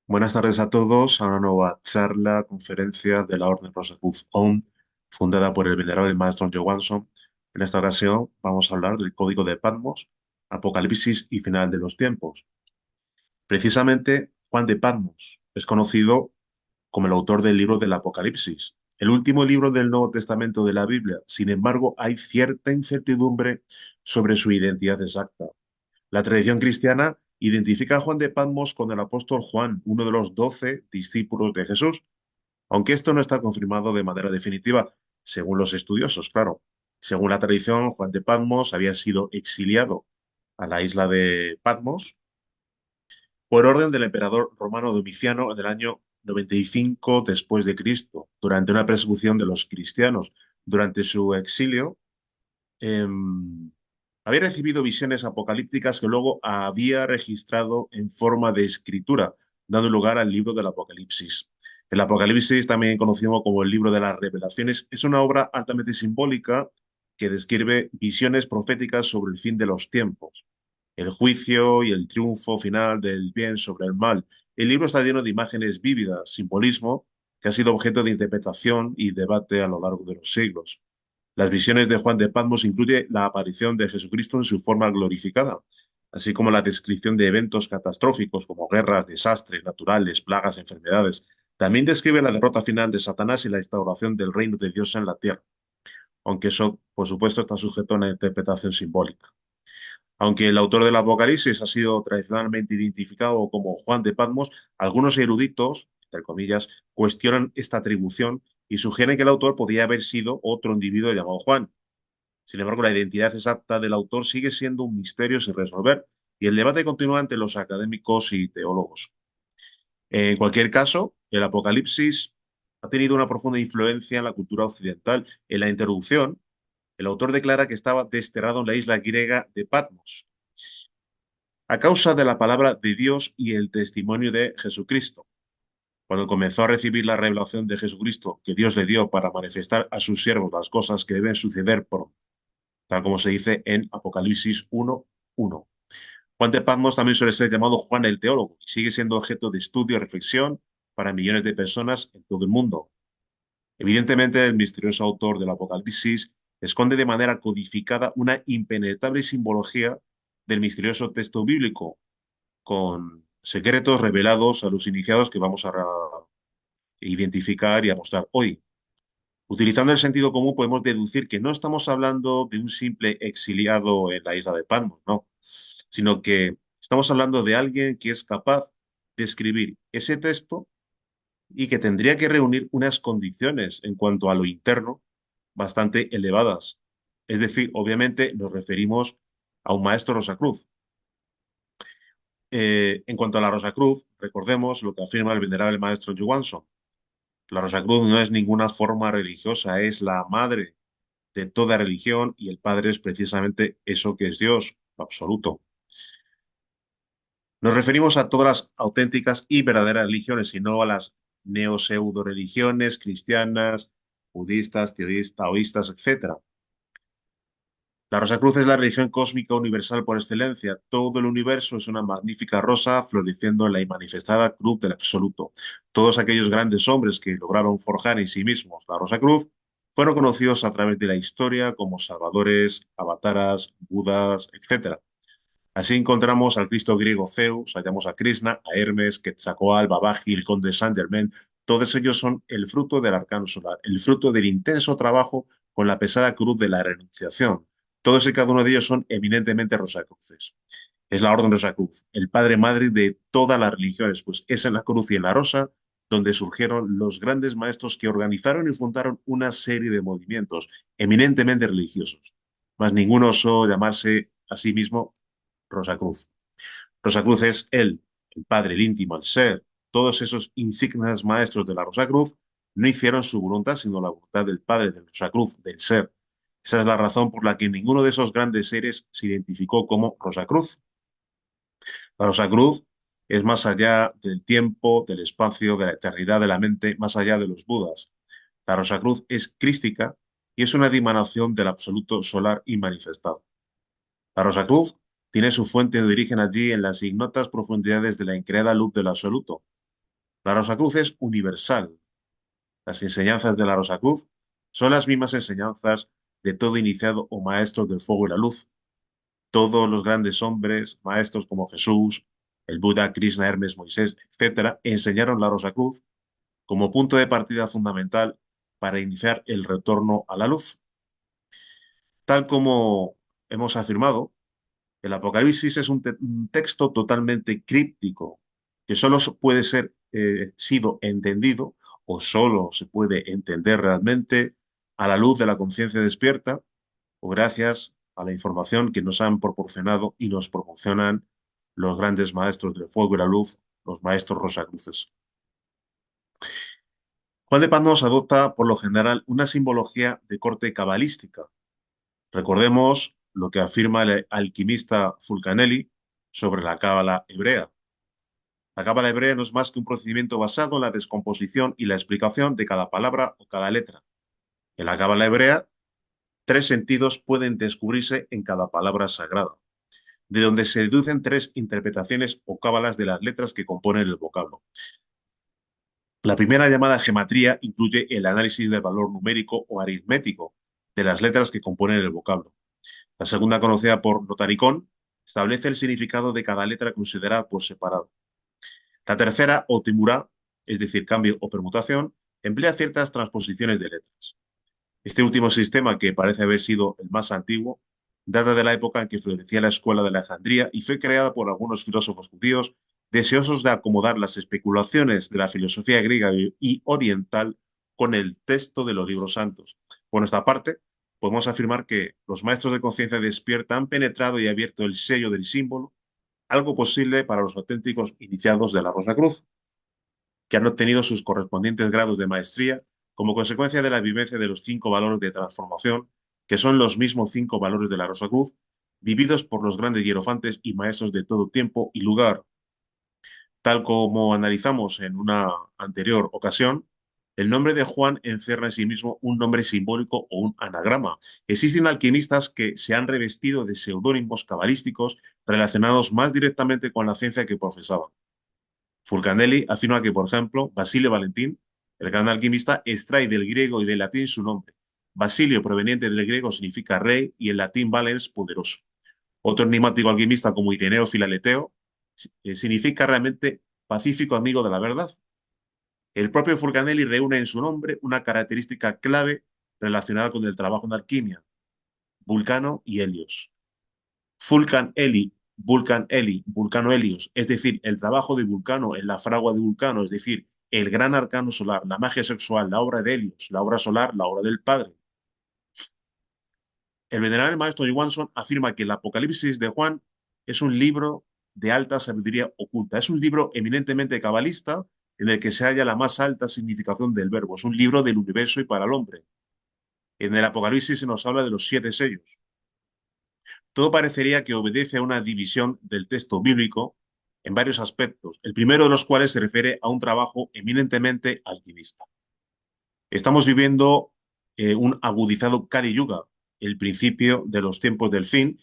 Buenas tardes a todos a una nueva charla, conferencia de la Orden Rosacruz ON, fundada por el venerable maestro Johansson. En esta ocasión vamos a hablar del Código de Patmos, Apocalipsis y Final de los Tiempos. Precisamente, Juan de Patmos es conocido como el autor del libro del Apocalipsis, el último libro del Nuevo Testamento de la Biblia. Sin embargo, hay cierta incertidumbre sobre su identidad exacta. La tradición cristiana identifica a Juan de Patmos con el apóstol Juan, uno de los 12 discípulos de Jesús, aunque esto no está confirmado de manera definitiva, según los estudiosos, claro. Según la tradición, Juan de Patmos había sido exiliado a la isla de Patmos por orden del emperador romano Domiciano en el año 95 después de Cristo, durante una persecución de los cristianos. Durante su exilio, había recibido visiones apocalípticas que luego había registrado en forma de escritura, dando lugar al libro del Apocalipsis. El Apocalipsis, también conocido como el libro de las revelaciones, es una obra altamente simbólica que describe visiones proféticas sobre el fin de los tiempos, el juicio y el triunfo final del bien sobre el mal. El libro está lleno de imágenes vívidas, simbolismo que ha sido objeto de interpretación y debate a lo largo de los siglos. Las visiones de Juan de Patmos incluye la aparición de Jesucristo en su forma glorificada, así como la descripción de eventos catastróficos como guerras, desastres naturales, plagas, enfermedades. También describe la derrota final de Satanás y la instauración del reino de Dios en la tierra, aunque eso, por supuesto, está sujeto a una interpretación simbólica. Aunque el autor del Apocalipsis ha sido tradicionalmente identificado como Juan de Patmos, algunos eruditos, entre comillas, cuestionan esta atribución y sugieren que el autor podía haber sido otro individuo llamado Juan. Sin embargo, la identidad exacta del autor sigue siendo un misterio sin resolver y el debate continúa entre los académicos y teólogos. En cualquier caso, el Apocalipsis ha tenido una profunda influencia en la cultura occidental. En la introducción, el autor declara que estaba desterrado en la isla griega de Patmos a causa de la palabra de Dios y el testimonio de Jesucristo. Cuando comenzó a recibir la revelación de Jesucristo que Dios le dio para manifestar a sus siervos las cosas que deben suceder pronto, tal como se dice en Apocalipsis 1:1. Juan de Patmos también suele ser llamado Juan el Teólogo y sigue siendo objeto de estudio y reflexión para millones de personas en todo el mundo. Evidentemente, el misterioso autor del Apocalipsis esconde de manera codificada una impenetrable simbología del misterioso texto bíblico, con secretos revelados a los iniciados que vamos a identificar y a mostrar hoy. Utilizando el sentido común podemos deducir que no estamos hablando de un simple exiliado en la isla de Patmos, no, sino que estamos hablando de alguien que es capaz de escribir ese texto y que tendría que reunir unas condiciones en cuanto a lo interno bastante elevadas. Es decir, obviamente nos referimos a un maestro Rosacruz. En cuanto a la Rosacruz, recordemos lo que afirma el venerable maestro Johansson. La Rosacruz no es ninguna forma religiosa, es la madre de toda religión y el Padre es precisamente eso que es Dios, absoluto. Nos referimos a todas las auténticas y verdaderas religiones y no a las neo-pseudo-religiones cristianas, budistas, taoístas, etc. La Rosa Cruz es la religión cósmica universal por excelencia. Todo el universo es una magnífica rosa floreciendo en la inmanifestada cruz del absoluto. Todos aquellos grandes hombres que lograron forjar en sí mismos la Rosa Cruz fueron conocidos a través de la historia como salvadores, avataras, budas, etc. Así encontramos al Cristo griego Zeus, hallamos a Krishna, a Hermes, Quetzalcóatl, Babaji, el conde Saint-Germain. Todos ellos son el fruto del arcano solar, el fruto del intenso trabajo con la pesada cruz de la renunciación. Todos y cada uno de ellos son eminentemente rosacruces. Es la orden Rosacruz, el padre madre de todas las religiones, pues es en la cruz y en la rosa donde surgieron los grandes maestros que organizaron y fundaron una serie de movimientos eminentemente religiosos. Mas ninguno osó llamarse a sí mismo Rosacruz. Rosacruz es él, el padre, el íntimo, el ser. Todos esos insignes maestros de la Rosacruz no hicieron su voluntad, sino la voluntad del padre, del Rosacruz, del ser. Esa es la razón por la que ninguno de esos grandes seres se identificó como Rosacruz. La Rosacruz es más allá del tiempo, del espacio, de la eternidad de la mente, más allá de los Budas. La Rosacruz es crística y es una dimanación del absoluto solar y manifestado. La Rosacruz tiene su fuente de origen allí en las ignotas profundidades de la increada luz del absoluto. La Rosacruz es universal. Las enseñanzas de la Rosacruz son las mismas enseñanzas de todo iniciado o maestro del fuego y la luz. Todos los grandes hombres, maestros como Jesús, el Buda, Krishna, Hermes, Moisés, etcétera, enseñaron la Rosacruz como punto de partida fundamental para iniciar el retorno a la luz. Tal como hemos afirmado, el Apocalipsis es un texto totalmente críptico que solo puede ser sido entendido o solo se puede entender realmente a la luz de la conciencia despierta o gracias a la información que nos han proporcionado y nos proporcionan los grandes maestros del fuego y la luz, los maestros rosacruces. Juan de Patmos adopta por lo general una simbología de corte cabalística. Recordemos lo que afirma el alquimista Fulcanelli sobre la cábala hebrea. La cábala hebrea no es más que un procedimiento basado en la descomposición y la explicación de cada palabra o cada letra. En la cábala hebrea, tres sentidos pueden descubrirse en cada palabra sagrada, de donde se deducen tres interpretaciones o cábalas de las letras que componen el vocablo. La primera, llamada gematría, incluye el análisis del valor numérico o aritmético de las letras que componen el vocablo. La segunda, conocida por notaricón, establece el significado de cada letra considerada por separado. La tercera, o timurá, es decir, cambio o permutación, emplea ciertas transposiciones de letras. Este último sistema, que parece haber sido el más antiguo, data de la época en que florecía la escuela de Alejandría y fue creada por algunos filósofos judíos deseosos de acomodar las especulaciones de la filosofía griega y oriental con el texto de los libros santos. Por nuestra parte, podemos afirmar que los maestros de conciencia despierta han penetrado y abierto el sello del símbolo, algo posible para los auténticos iniciados de la Rosacruz, que han obtenido sus correspondientes grados de maestría como consecuencia de la vivencia de los 5 valores de transformación, que son los mismos 5 valores de la Rosacruz, vividos por los grandes hierofantes y maestros de todo tiempo y lugar. Tal como analizamos en una anterior ocasión, el nombre de Juan encierra en sí mismo un nombre simbólico o un anagrama. Existen alquimistas que se han revestido de seudónimos cabalísticos relacionados más directamente con la ciencia que profesaban. Fulcanelli afirma que, por ejemplo, Basilio Valentín, el gran alquimista, extrae del griego y del latín su nombre. Basilio, proveniente del griego, significa rey y en latín valens, poderoso. Otro enigmático alquimista como Ireneo Filaleteo significa realmente pacífico amigo de la verdad. El propio Fulcanelli reúne en su nombre una característica clave relacionada con el trabajo en alquimia, Vulcano y Helios. Fulcan Eli, Vulcan Eli, Vulcano Helios, es decir, el trabajo de Vulcano en la fragua de Vulcano, es decir, el gran arcano solar, la magia sexual, la obra de Helios, la obra solar, la obra del Padre. El venerable maestro Johansson afirma que el Apocalipsis de Juan es un libro de alta sabiduría oculta. Es un libro eminentemente cabalista en el que se halla la más alta significación del verbo. Es un libro del universo y para el hombre. En el Apocalipsis se nos habla de los 7 sellos. Todo parecería que obedece a una división del texto bíblico en varios aspectos, el primero de los cuales se refiere a un trabajo eminentemente alquimista. Estamos viviendo un agudizado Kali Yuga, el principio de los tiempos del fin,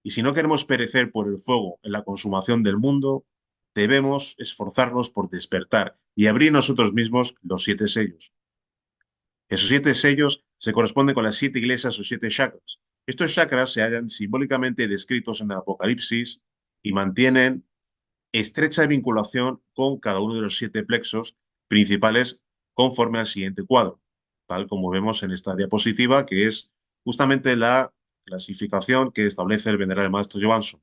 y si no queremos perecer por el fuego en la consumación del mundo, debemos esforzarnos por despertar y abrir nosotros mismos los 7 sellos. Esos 7 sellos se corresponden con las 7 iglesias o 7 chakras. Estos chakras se hallan simbólicamente descritos en el Apocalipsis y mantienen estrecha vinculación con cada uno de los 7 plexos principales conforme al siguiente cuadro, tal como vemos en esta diapositiva, que es justamente la clasificación que establece el venerable maestro Johansson.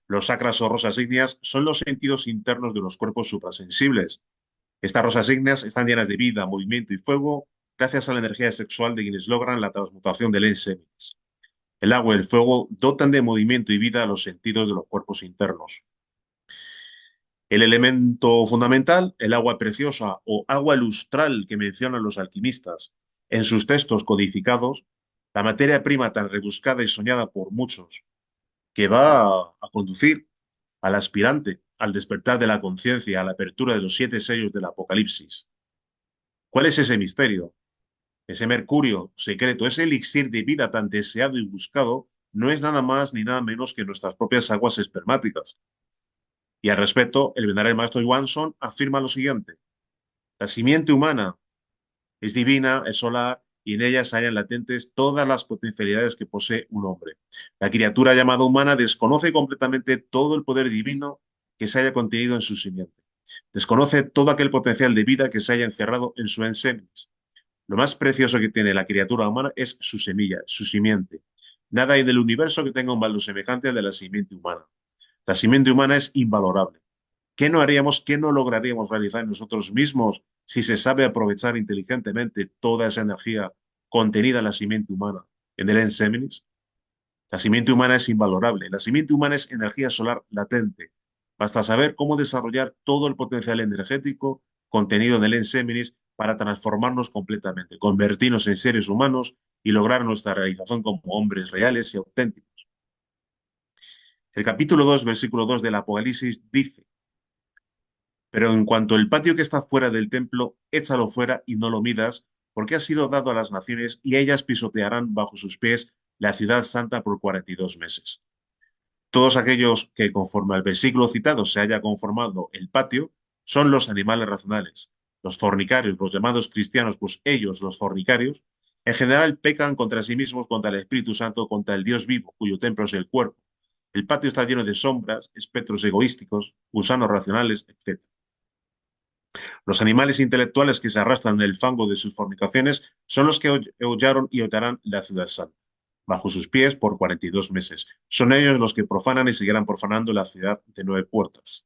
Los chakras o rosas ígneas son los sentidos internos de los cuerpos suprasensibles. Estas rosas ígneas están llenas de vida, movimiento y fuego gracias a la energía sexual de quienes logran la transmutación del ensémenes. El agua y el fuego dotan de movimiento y vida a los sentidos de los cuerpos internos. El elemento fundamental, el agua preciosa o agua lustral que mencionan los alquimistas en sus textos codificados, la materia prima tan rebuscada y soñada por muchos, que va a conducir al aspirante al despertar de la conciencia, a la apertura de los 7 sellos del Apocalipsis. ¿Cuál es ese misterio? Ese mercurio secreto, ese elixir de vida tan deseado y buscado, no es nada más ni nada menos que nuestras propias aguas espermáticas. Y al respecto, el venerable maestro Johansson afirma lo siguiente: la simiente humana es divina, es solar, y en ella se hallan latentes todas las potencialidades que posee un hombre. La criatura llamada humana desconoce completamente todo el poder divino que se haya contenido en su simiente. Desconoce todo aquel potencial de vida que se haya encerrado en su ensémenes. Lo más precioso que tiene la criatura humana es su semilla, su simiente. Nada hay del universo que tenga un valor semejante al de la simiente humana. La simiente humana es invalorable. ¿Qué no haríamos, qué no lograríamos realizar nosotros mismos si se sabe aprovechar inteligentemente toda esa energía contenida en la simiente humana, en el Enseminis? La simiente humana es invalorable. La simiente humana es energía solar latente. Basta saber cómo desarrollar todo el potencial energético contenido en el Enseminis para transformarnos completamente, convertirnos en seres humanos y lograr nuestra realización como hombres reales y auténticos. El capítulo 2, versículo 2 del Apocalipsis dice: pero en cuanto el patio que está fuera del templo, échalo fuera y no lo midas, porque ha sido dado a las naciones y ellas pisotearán bajo sus pies la ciudad santa por 42 meses. Todos aquellos que, conforme al versículo citado, se haya conformado el patio, son los animales racionales. Los fornicarios, los llamados cristianos, pues ellos, los fornicarios, en general pecan contra sí mismos, contra el Espíritu Santo, contra el Dios vivo, cuyo templo es el cuerpo. El patio está lleno de sombras, espectros egoísticos, gusanos racionales, etc. Los animales intelectuales que se arrastran en el fango de sus fornicaciones son los que hollaron y hollarán la ciudad santa, bajo sus pies por 42 meses. Son ellos los que profanan y seguirán profanando la ciudad de 9 puertas.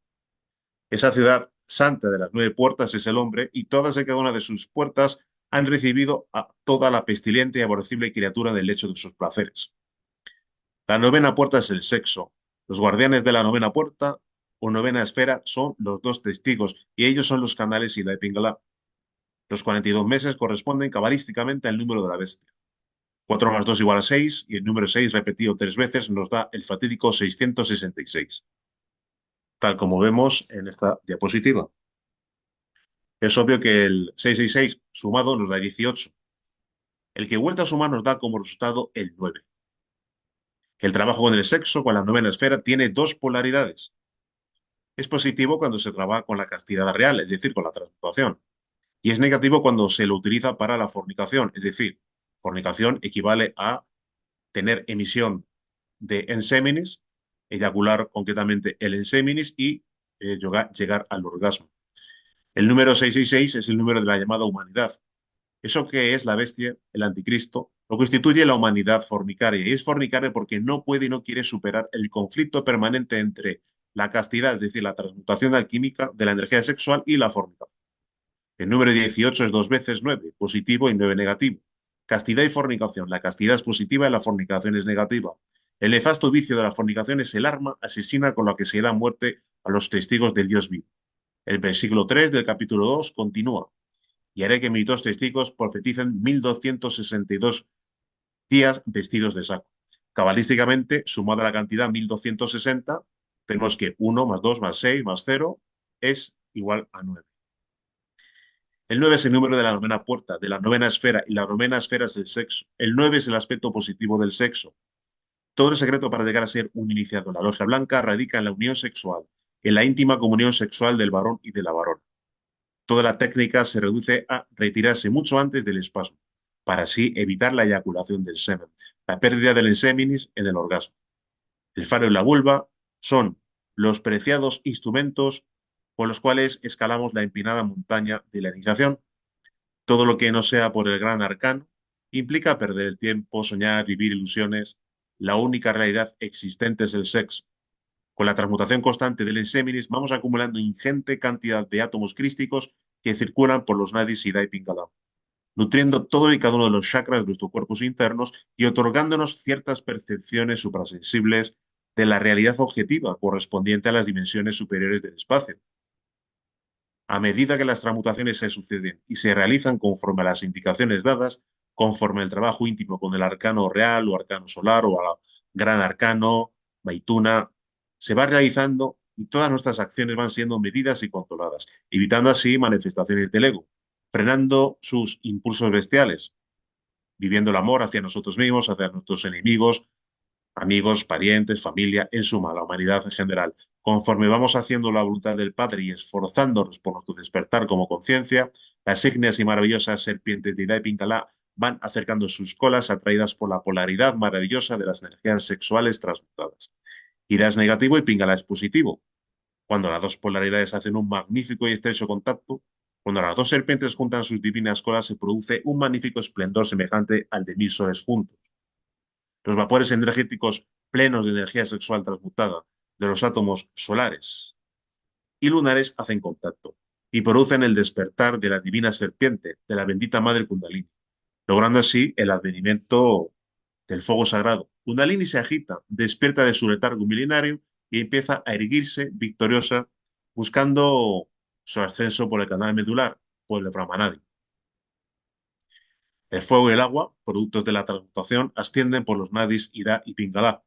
Esa ciudad santa de las 9 puertas es el hombre, y todas y cada una de sus puertas han recibido a toda la pestilente y aborrecible criatura del lecho de sus placeres. La 9 puerta es el sexo. Los guardianes de la 9 puerta o 9 esfera son los 2 testigos, y ellos son los canales y la epingala. Los 42 meses corresponden cabalísticamente al número de la bestia. 4 más 2 igual a 6, y el número 6 repetido 3 veces nos da el fatídico 666, tal como vemos en esta diapositiva. Es obvio que el 666 sumado nos da 18. El que vuelta a sumar nos da como resultado el 9. El trabajo con el sexo, con la 9 esfera, tiene dos polaridades. Es positivo cuando se trabaja con la castidad real, es decir, con la transmutación. Y es negativo cuando se lo utiliza para la fornicación, es decir, fornicación equivale a tener emisión de ensémenes, eyacular concretamente el ensémenes y llegar al orgasmo. El número 666 es el número de la llamada humanidad. Eso que es la bestia, el anticristo, lo constituye la humanidad fornicaria. Y es fornicaria porque no puede y no quiere superar el conflicto permanente entre la castidad, es decir, la transmutación alquímica de la energía sexual, y la fornicación. El número 18 es 2 veces 9, positivo y 9 negativo. Castidad y fornicación. La castidad es positiva y la fornicación es negativa. El nefasto vicio de la fornicación es el arma asesina con la que se da muerte a los testigos del Dios vivo. El versículo 3 del capítulo 2 continúa: y haré que mis 2 testigos profeticen 1262 días vestidos de saco. Cabalísticamente, sumada la cantidad 1260, tenemos que 1 más 2 más 6 más 0 es igual a 9. El 9 es el número de la 9 puerta, de la 9 esfera, y la 9 esfera es el sexo. El 9 es el aspecto positivo del sexo. Todo el secreto para llegar a ser un iniciado en la logia blanca radica en la unión sexual, en la íntima comunión sexual del varón y de la varona. Toda la técnica se reduce a retirarse mucho antes del espasmo, para así evitar la eyaculación del semen, la pérdida del ensémenis en el orgasmo. El faro y la vulva son los preciados instrumentos con los cuales escalamos la empinada montaña de la iniciación. Todo lo que no sea por el gran arcano implica perder el tiempo, soñar, vivir ilusiones. La única realidad existente es el sexo. Con la transmutación constante del ensémenis vamos acumulando ingente cantidad de átomos crísticos que circulan por los nadis y y pingala, nutriendo todo y cada uno de los chakras de nuestros cuerpos internos y otorgándonos ciertas percepciones suprasensibles de la realidad objetiva correspondiente a las dimensiones superiores del espacio. A medida que las transmutaciones se suceden y se realizan conforme a las indicaciones dadas, conforme al trabajo íntimo con el arcano real o arcano solar o al gran arcano, Maituna, se va realizando y todas nuestras acciones van siendo medidas y controladas, evitando así manifestaciones del ego, frenando sus impulsos bestiales, viviendo el amor hacia nosotros mismos, hacia nuestros enemigos, amigos, parientes, familia, en suma, la humanidad en general. Conforme vamos haciendo la voluntad del Padre y esforzándonos por nuestro despertar como conciencia, las ígneas y maravillosas serpientes de Ida y Pingala van acercando sus colas atraídas por la polaridad maravillosa de las energías sexuales transmutadas. Ida es negativo y Pingala es positivo. Cuando las dos polaridades hacen un magnífico y estrecho contacto, cuando las dos serpientes juntan sus divinas colas, se produce un magnífico esplendor semejante al de 1000 soles juntos. Los vapores energéticos plenos de energía sexual transmutada de los átomos solares y lunares hacen contacto y producen el despertar de la divina serpiente, de la bendita madre Kundalini, logrando así el advenimiento del fuego sagrado. Kundalini se agita, despierta de su letargo milenario y empieza a erguirse victoriosa, buscando su ascenso por el canal medular, por el Brahmanadi. El fuego y el agua, productos de la transmutación, ascienden por los nadis Ida y Pingala.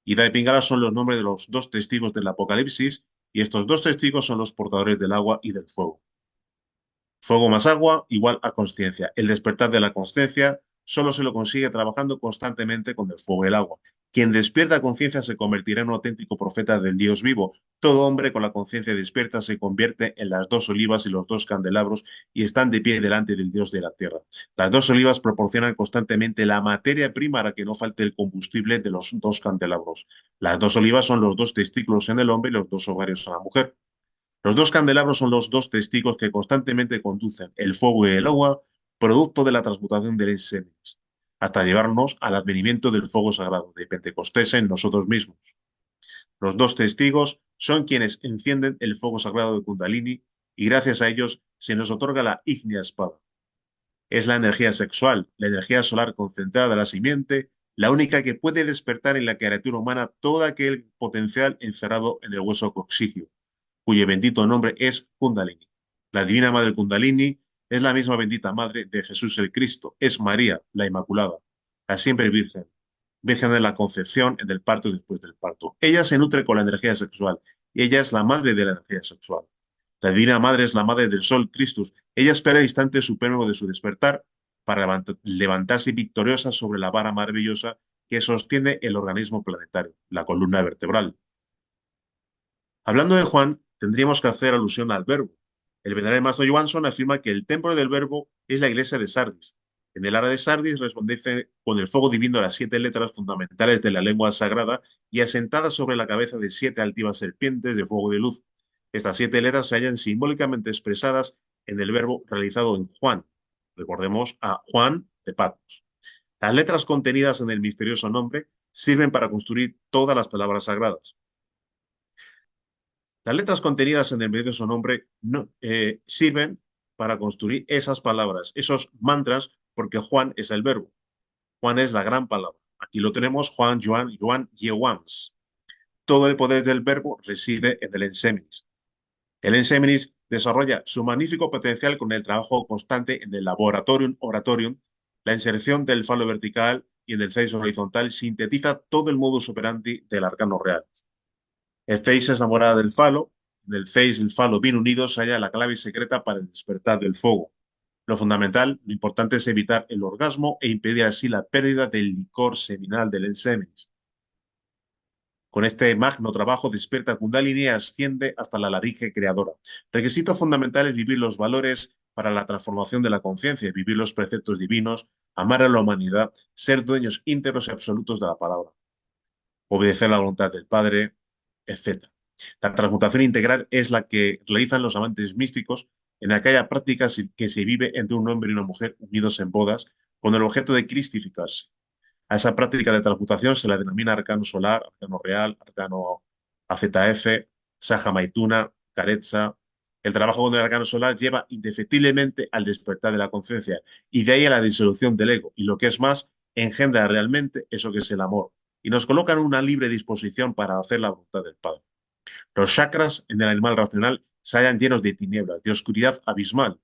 Ida y Pingala son los nombres de los dos testigos del Apocalipsis, y estos dos testigos son los portadores del agua y del fuego. Fuego más agua igual a conciencia. El despertar de la conciencia solo se lo consigue trabajando constantemente con el fuego y el agua. Quien despierta conciencia se convertirá en un auténtico profeta del Dios vivo. Todo hombre con la conciencia despierta se convierte en las dos olivas y los dos candelabros y están de pie delante del Dios de la tierra. Las dos olivas proporcionan constantemente la materia prima para que no falte el combustible de los dos candelabros. Las dos olivas son los dos testículos en el hombre y los dos ovarios en la mujer. Los dos candelabros son los dos testigos que constantemente conducen el fuego y el agua, producto de la transmutación del Ensémenes, hasta llevarnos al advenimiento del fuego sagrado de Pentecostés en nosotros mismos. Los dos testigos son quienes encienden el fuego sagrado de Kundalini y gracias a ellos se nos otorga la ígnea espada. Es la energía sexual, la energía solar concentrada de la simiente, la única que puede despertar en la criatura humana todo aquel potencial encerrado en el hueso coxígeo, cuyo bendito nombre es Kundalini. La Divina Madre Kundalini es la misma bendita Madre de Jesús el Cristo, es María, la Inmaculada, la siempre Virgen, Virgen de la Concepción, en el parto y después del parto. Ella se nutre con la energía sexual y ella es la madre de la energía sexual. La Divina Madre es la Madre del Sol, Christus. Ella espera el instante supremo de su despertar para levantarse victoriosa sobre la vara maravillosa que sostiene el organismo planetario, la columna vertebral. Hablando de Juan, tendríamos que hacer alusión al Verbo. El venerable Maestro Johansson afirma que el templo del Verbo es la iglesia de Sardis. En el área de Sardis resplandece con el fuego divino las 7 letras fundamentales de la lengua sagrada y asentadas sobre la cabeza de 7 altivas serpientes de fuego de luz. Estas 7 letras se hallan simbólicamente expresadas en el verbo realizado en Juan. Recordemos a Juan de Patmos. Las letras contenidas en el misterioso nombre sirven para construir todas las palabras sagradas. Las letras contenidas en el misterioso nombre no, sirven para construir esas palabras, esos mantras, porque Juan es el verbo. Juan es la gran palabra. Aquí lo tenemos, Juan, Joan, Joan, Yewams. Todo el poder del verbo reside en el Ensémenis. El Ensémenis desarrolla su magnífico potencial con el trabajo constante en el laboratorium oratorium, la inserción del falo vertical y en el face horizontal sintetiza todo el modus operandi del arcano real. El face es la morada del falo, en el face y el falo bien unidos se halla la clave secreta para el despertar del fuego. Lo fundamental, lo importante es evitar el orgasmo e impedir así la pérdida del licor seminal del Ensémenis. Con este magno trabajo despierta Kundalini y asciende hasta la laringe creadora. Requisito fundamental es vivir los valores para la transformación de la conciencia, vivir los preceptos divinos, amar a la humanidad, ser dueños íntegros y absolutos de la palabra, obedecer la voluntad del Padre, etc. La transmutación integral es la que realizan los amantes místicos en aquella práctica que se vive entre un hombre y una mujer unidos en bodas con el objeto de cristificarse. A esa práctica de transmutación se la denomina arcano solar, arcano real, arcano AZF, Saja Maituna, Caretza. El trabajo con el arcano solar lleva indefectiblemente al despertar de la conciencia y de ahí a la disolución del ego. Y lo que es más, engendra realmente eso que es el amor. Y nos coloca en una libre disposición para hacer la voluntad del Padre. Los chakras en el animal racional se hallan llenos de tinieblas, de oscuridad abismal.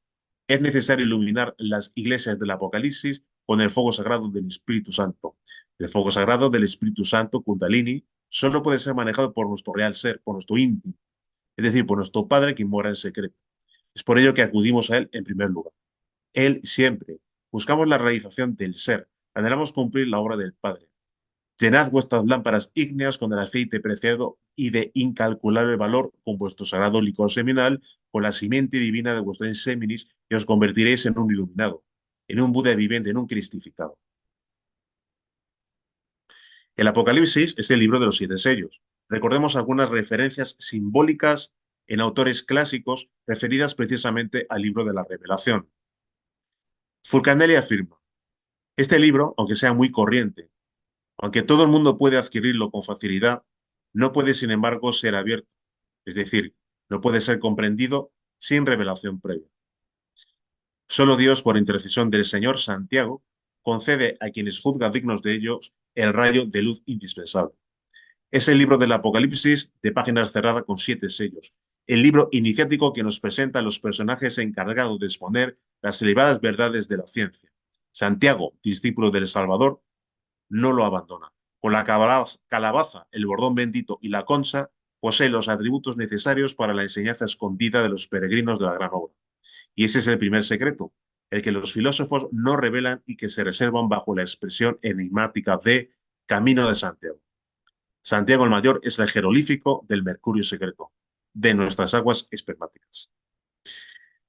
Es necesario iluminar las iglesias del Apocalipsis con el fuego sagrado del Espíritu Santo. El fuego sagrado del Espíritu Santo, Kundalini, solo puede ser manejado por nuestro real ser, por nuestro íntimo, es decir, por nuestro Padre que mora en secreto. Es por ello que acudimos a Él en primer lugar. Él siempre. Buscamos la realización del ser. Anhelamos cumplir la obra del Padre. Llenad vuestras lámparas ígneas con el aceite preciado y de incalculable valor, con vuestro sagrado licor seminal, con la simiente divina de vuestro inseminis, y os convertiréis en un iluminado, en un Buda viviente, en un cristificado. El Apocalipsis es el libro de los siete sellos. Recordemos algunas referencias simbólicas en autores clásicos referidas precisamente al libro de la Revelación. Fulcanelli afirma, este libro, aunque sea muy corriente, aunque todo el mundo puede adquirirlo con facilidad, no puede, sin embargo, ser abierto, es decir, no puede ser comprendido sin revelación previa. Solo Dios, por intercesión del Señor Santiago, concede a quienes juzga dignos de ellos el rayo de luz indispensable. Es el libro del Apocalipsis de páginas cerradas con siete sellos, el libro iniciático que nos presenta a los personajes encargados de exponer las elevadas verdades de la ciencia. Santiago, discípulo del Salvador, no lo abandona. Con la calabaza, el bordón bendito y la concha, posee los atributos necesarios para la enseñanza escondida de los peregrinos de la gran obra. Y ese es el primer secreto, el que los filósofos no revelan y que se reservan bajo la expresión enigmática de Camino de Santiago. Santiago el Mayor es el jeroglífico del mercurio secreto, de nuestras aguas espermáticas.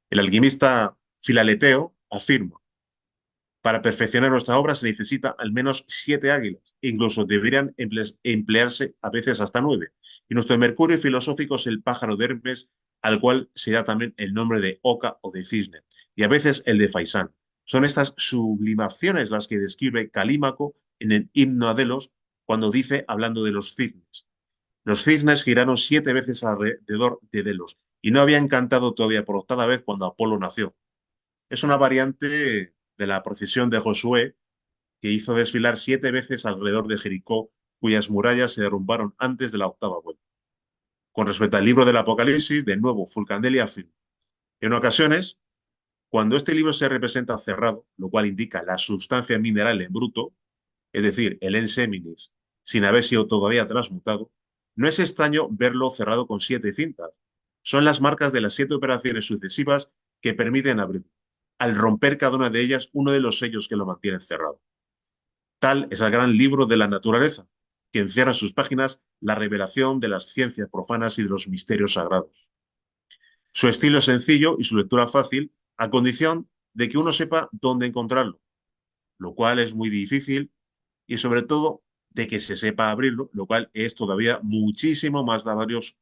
El alquimista Filaleteo afirma, para perfeccionar nuestra obra se necesita al menos 7 águilas, incluso deberían emplearse a veces hasta 9. Y nuestro mercurio filosófico es el pájaro de Hermes, al cual se da también el nombre de oca o de cisne, y a veces el de faisán. Son estas sublimaciones las que describe Calímaco en el himno a Delos cuando dice, hablando de los cisnes. Los cisnes giraron 7 veces alrededor de Delos y no habían cantado todavía por octava vez cuando Apolo nació. Es una variante de la procesión de Josué que hizo desfilar 7 veces alrededor de Jericó, cuyas murallas se derrumbaron antes de la octava vuelta. Con respecto al libro del Apocalipsis, de nuevo, Fulcanelli afirma, en ocasiones, cuando este libro se representa cerrado, lo cual indica la sustancia mineral en bruto, es decir, el enseminis, sin haber sido todavía transmutado, no es extraño verlo cerrado con 7 cintas. Son las marcas de las 7 operaciones sucesivas que permiten abrirlo, al romper cada una de ellas uno de los sellos que lo mantienen cerrado. Tal es el gran libro de la naturaleza, que encierra en sus páginas la revelación de las ciencias profanas y de los misterios sagrados. Su estilo es sencillo y su lectura fácil, a condición de que uno sepa dónde encontrarlo, lo cual es muy difícil, y sobre todo de que se sepa abrirlo, lo cual es todavía muchísimo más laborioso.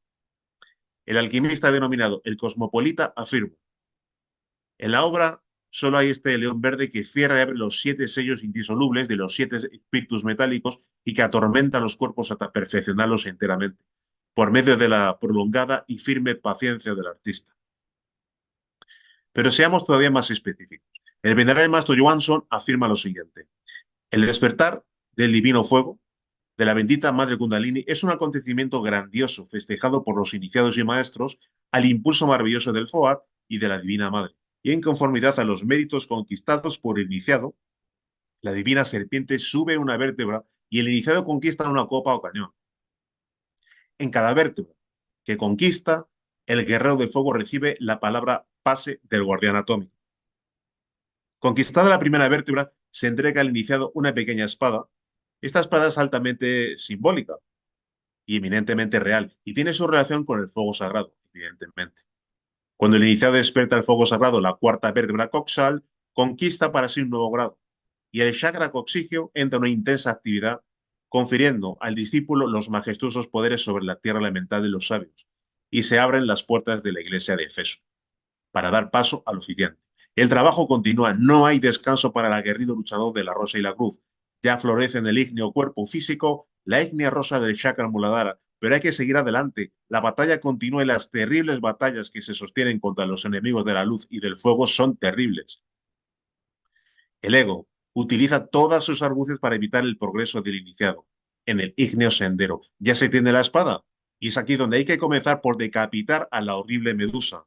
El alquimista denominado el cosmopolita afirma, en la obra solo hay este león verde que cierra y abre los 7 sellos indisolubles de los 7 espíritus metálicos y que atormenta los cuerpos hasta perfeccionarlos enteramente, por medio de la prolongada y firme paciencia del artista. Pero seamos todavía más específicos. El venerable maestro Johansson afirma lo siguiente. El despertar del divino fuego, de la bendita Madre Kundalini, es un acontecimiento grandioso, festejado por los iniciados y maestros al impulso maravilloso del Foad y de la Divina Madre. Y en conformidad a los méritos conquistados por el iniciado, la divina serpiente sube una vértebra y el iniciado conquista una copa o cañón. En cada vértebra que conquista, el guerrero de fuego recibe la palabra pase del guardián atómico. Conquistada la primera vértebra, se entrega al iniciado una pequeña espada. Esta espada es altamente simbólica y eminentemente real y tiene su relación con el fuego sagrado, evidentemente. Cuando el iniciado despierta el fuego sagrado, la cuarta vértebra coxal, conquista para sí un nuevo grado y el chakra coxigio entra en una intensa actividad, confiriendo al discípulo los majestuosos poderes sobre la tierra elemental de los sabios, y se abren las puertas de la iglesia de Efeso, para dar paso a lo siguiente. El trabajo continúa, no hay descanso para el aguerrido luchador de la rosa y la cruz. Ya florece en el ígneo cuerpo físico la ígnea rosa del chakra muladhara, pero hay que seguir adelante. La batalla continúa y las terribles batallas que se sostienen contra los enemigos de la luz y del fuego son terribles. El ego utiliza todas sus argucias para evitar el progreso del iniciado. En el ígneo sendero ya se tiene la espada, y es aquí donde hay que comenzar por decapitar a la horrible medusa.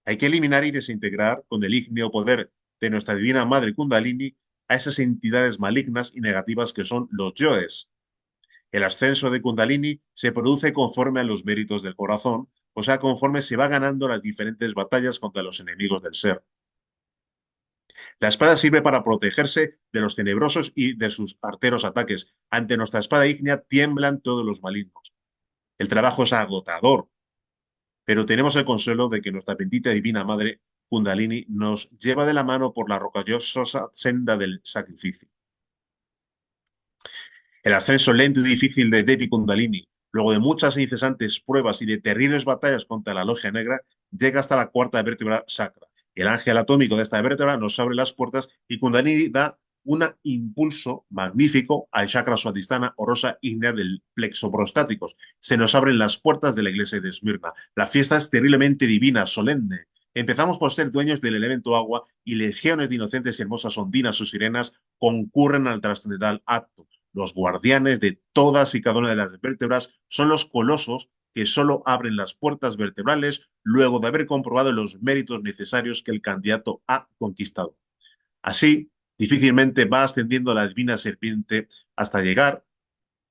Hay que eliminar y desintegrar con el ígneo poder de nuestra divina madre Kundalini a esas entidades malignas y negativas que son los yoes. El ascenso de Kundalini se produce conforme a los méritos del corazón, o sea, conforme se va ganando las diferentes batallas contra los enemigos del ser. La espada sirve para protegerse de los tenebrosos y de sus arteros ataques. Ante nuestra espada ígnea tiemblan todos los malignos. El trabajo es agotador, pero tenemos el consuelo de que nuestra bendita divina madre Kundalini nos lleva de la mano por la rocallosa senda del sacrificio. El ascenso lento y difícil de Devi Kundalini, luego de muchas e incesantes pruebas y de terribles batallas contra la logia negra, llega hasta la cuarta vértebra sacra. El ángel atómico de esta vértebra nos abre las puertas y Kundalini da un impulso magnífico al chakra suadhisthana o rosa ígnea del plexo prostáticos. Se nos abren las puertas de la iglesia de Esmirna. La fiesta es terriblemente divina, solemne. Empezamos por ser dueños del elemento agua y legiones de inocentes y hermosas ondinas o sirenas concurren al trascendental acto. Los guardianes de todas y cada una de las vértebras son los colosos que solo abren las puertas vertebrales luego de haber comprobado los méritos necesarios que el candidato ha conquistado. Así, difícilmente va ascendiendo la divina serpiente hasta llegar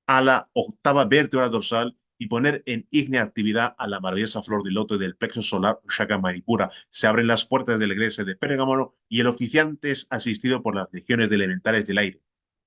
a la octava vértebra dorsal y poner en ígnea actividad a la maravillosa flor de loto del plexo solar Shaka Manipura. Se abren las puertas de la iglesia de Pérgamo y el oficiante es asistido por las legiones de elementales del aire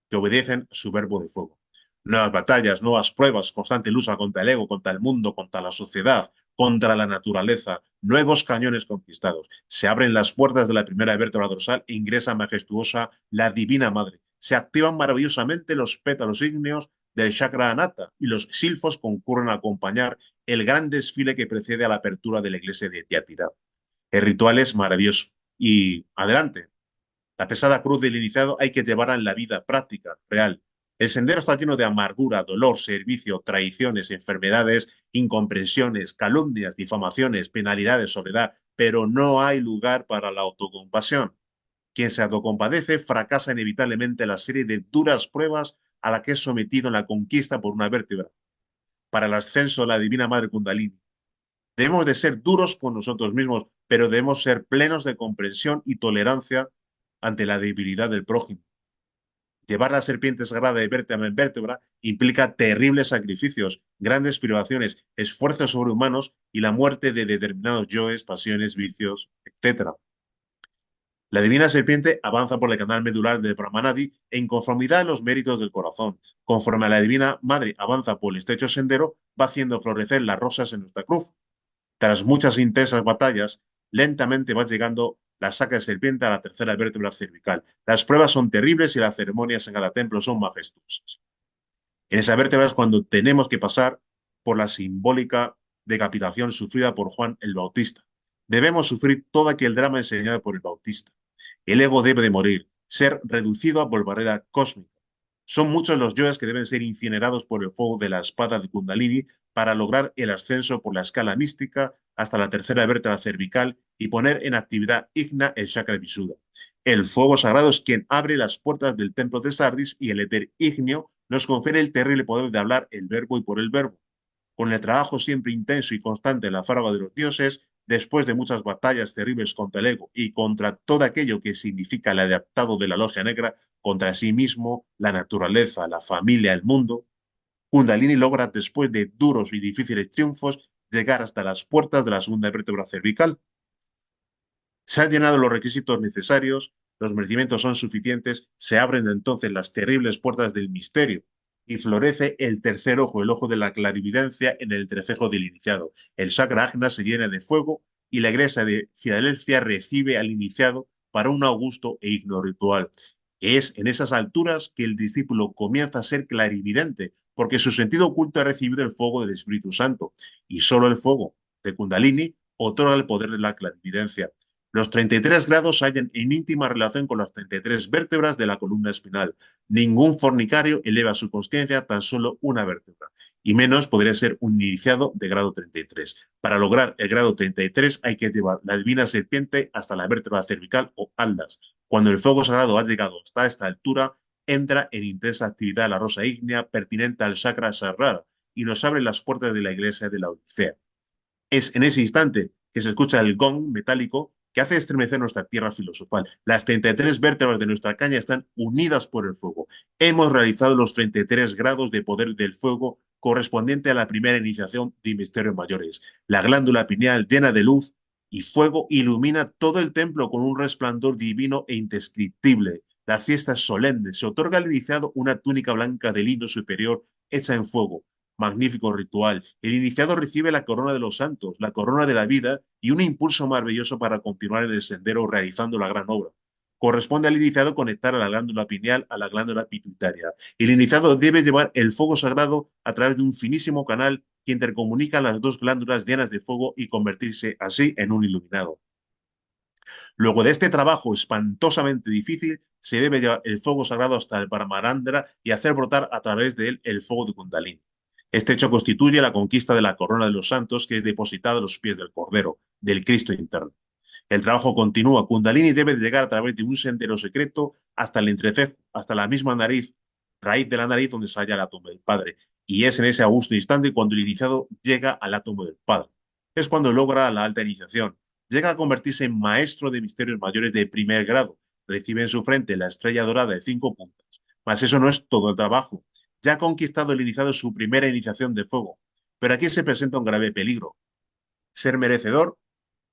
que obedecen su verbo de fuego. Nuevas batallas, nuevas pruebas, constante lucha contra el ego, contra el mundo, contra la sociedad, contra la naturaleza, nuevos cañones conquistados. Se abren las puertas de la primera vértebra dorsal e ingresa majestuosa la Divina Madre. Se activan maravillosamente los pétalos ígneos del chakra anata y los silfos concurren a acompañar el gran desfile que precede a la apertura de la iglesia de Tiatira. El ritual es maravilloso. Y adelante, la pesada cruz del iniciado hay que llevarla en la vida práctica, real. El sendero está lleno de amargura, dolor, servicio, traiciones, enfermedades, incomprensiones, calumnias, difamaciones, penalidades, soledad, pero no hay lugar para la autocompasión. Quien se autocompadece fracasa inevitablemente en la serie de duras pruebas a la que es sometido en la conquista por una vértebra. Para el ascenso de la Divina Madre Kundalini, debemos de ser duros con nosotros mismos, pero debemos ser plenos de comprensión y tolerancia ante la debilidad del prójimo. Llevar la serpiente sagrada de vértebra en vértebra implica terribles sacrificios, grandes privaciones, esfuerzos sobrehumanos y la muerte de determinados yoes, pasiones, vicios, etc. La divina serpiente avanza por el canal medular del Brahmanadi en conformidad a los méritos del corazón. Conforme a la divina madre avanza por el estrecho sendero, va haciendo florecer las rosas en nuestra cruz. Tras muchas intensas batallas, lentamente va llegando la saca de serpiente a la tercera vértebra cervical. Las pruebas son terribles y las ceremonias en cada templo son majestuosas. En esa vértebra es cuando tenemos que pasar por la simbólica decapitación sufrida por Juan el Bautista. Debemos sufrir todo aquel drama enseñado por el Bautista. El ego debe de morir, ser reducido a polvareda cósmica. Son muchos los yoes que deben ser incinerados por el fuego de la espada de Kundalini para lograr el ascenso por la escala mística hasta la tercera vértebra cervical y poner en actividad ígnea el chakra visuddha. El fuego sagrado es quien abre las puertas del templo de Sardis y el éter ígneo nos confiere el terrible poder de hablar el verbo y por el verbo. Con el trabajo siempre intenso y constante en la farga de los dioses, después de muchas batallas terribles contra el ego y contra todo aquello que significa el adaptado de la logia negra, contra sí mismo, la naturaleza, la familia, el mundo, Kundalini logra, después de duros y difíciles triunfos, llegar hasta las puertas de la segunda vértebra cervical. Se han llenado los requisitos necesarios, los merecimientos son suficientes, se abren entonces las terribles puertas del misterio y florece el tercer ojo, el ojo de la clarividencia en el entrecejo del iniciado. El Sacra Agna se llena de fuego y la iglesia de Filadelfia recibe al iniciado para un augusto e igno ritual. Es en esas alturas que el discípulo comienza a ser clarividente, porque su sentido oculto ha recibido el fuego del Espíritu Santo, y solo el fuego de Kundalini otorga el poder de la clarividencia. Los 33 grados hallan en íntima relación con las 33 vértebras de la columna espinal. Ningún fornicario eleva su consciencia tan solo una vértebra, y menos podría ser un iniciado de grado 33. Para lograr el grado 33 hay que llevar la divina serpiente hasta la vértebra cervical o aldas. Cuando el fuego sagrado ha llegado hasta esta altura, entra en intensa actividad la rosa ígnea pertinente al chakra sahasrara y nos abre las puertas de la iglesia de la Odisea. Es en ese instante que se escucha el gong metálico que hace estremecer nuestra tierra filosofal. Las 33 vértebras de nuestra caña están unidas por el fuego. Hemos realizado los 33 grados de poder del fuego correspondiente a la primera iniciación de misterios mayores. La glándula pineal llena de luz y fuego ilumina todo el templo con un resplandor divino e indescriptible. La fiesta es solemne. Se otorga al iniciado una túnica blanca de lino superior hecha en fuego. Magnífico ritual. El iniciado recibe la corona de los santos, la corona de la vida y un impulso maravilloso para continuar en el sendero realizando la gran obra. Corresponde al iniciado conectar a la glándula pineal a la glándula pituitaria. El iniciado debe llevar el fuego sagrado a través de un finísimo canal que intercomunica las dos glándulas llenas de fuego y convertirse así en un iluminado. Luego de este trabajo espantosamente difícil, se debe llevar el fuego sagrado hasta el Paramarandra y hacer brotar a través de él el fuego de Kundalini. Este hecho constituye la conquista de la corona de los santos que es depositada a los pies del Cordero, del Cristo interno. El trabajo continúa. Kundalini debe llegar a través de un sendero secreto hasta el entrecejo, hasta la misma nariz, raíz de la nariz donde se halla el átomo del Padre. Y es en ese augusto instante cuando el iniciado llega al átomo del Padre. Es cuando logra la alta iniciación. Llega a convertirse en maestro de misterios mayores de primer grado. Recibe en su frente la estrella dorada de 5 puntas. Mas eso no es todo el trabajo. Ya ha conquistado el iniciado su primera iniciación de fuego. Pero aquí se presenta un grave peligro. Ser merecedor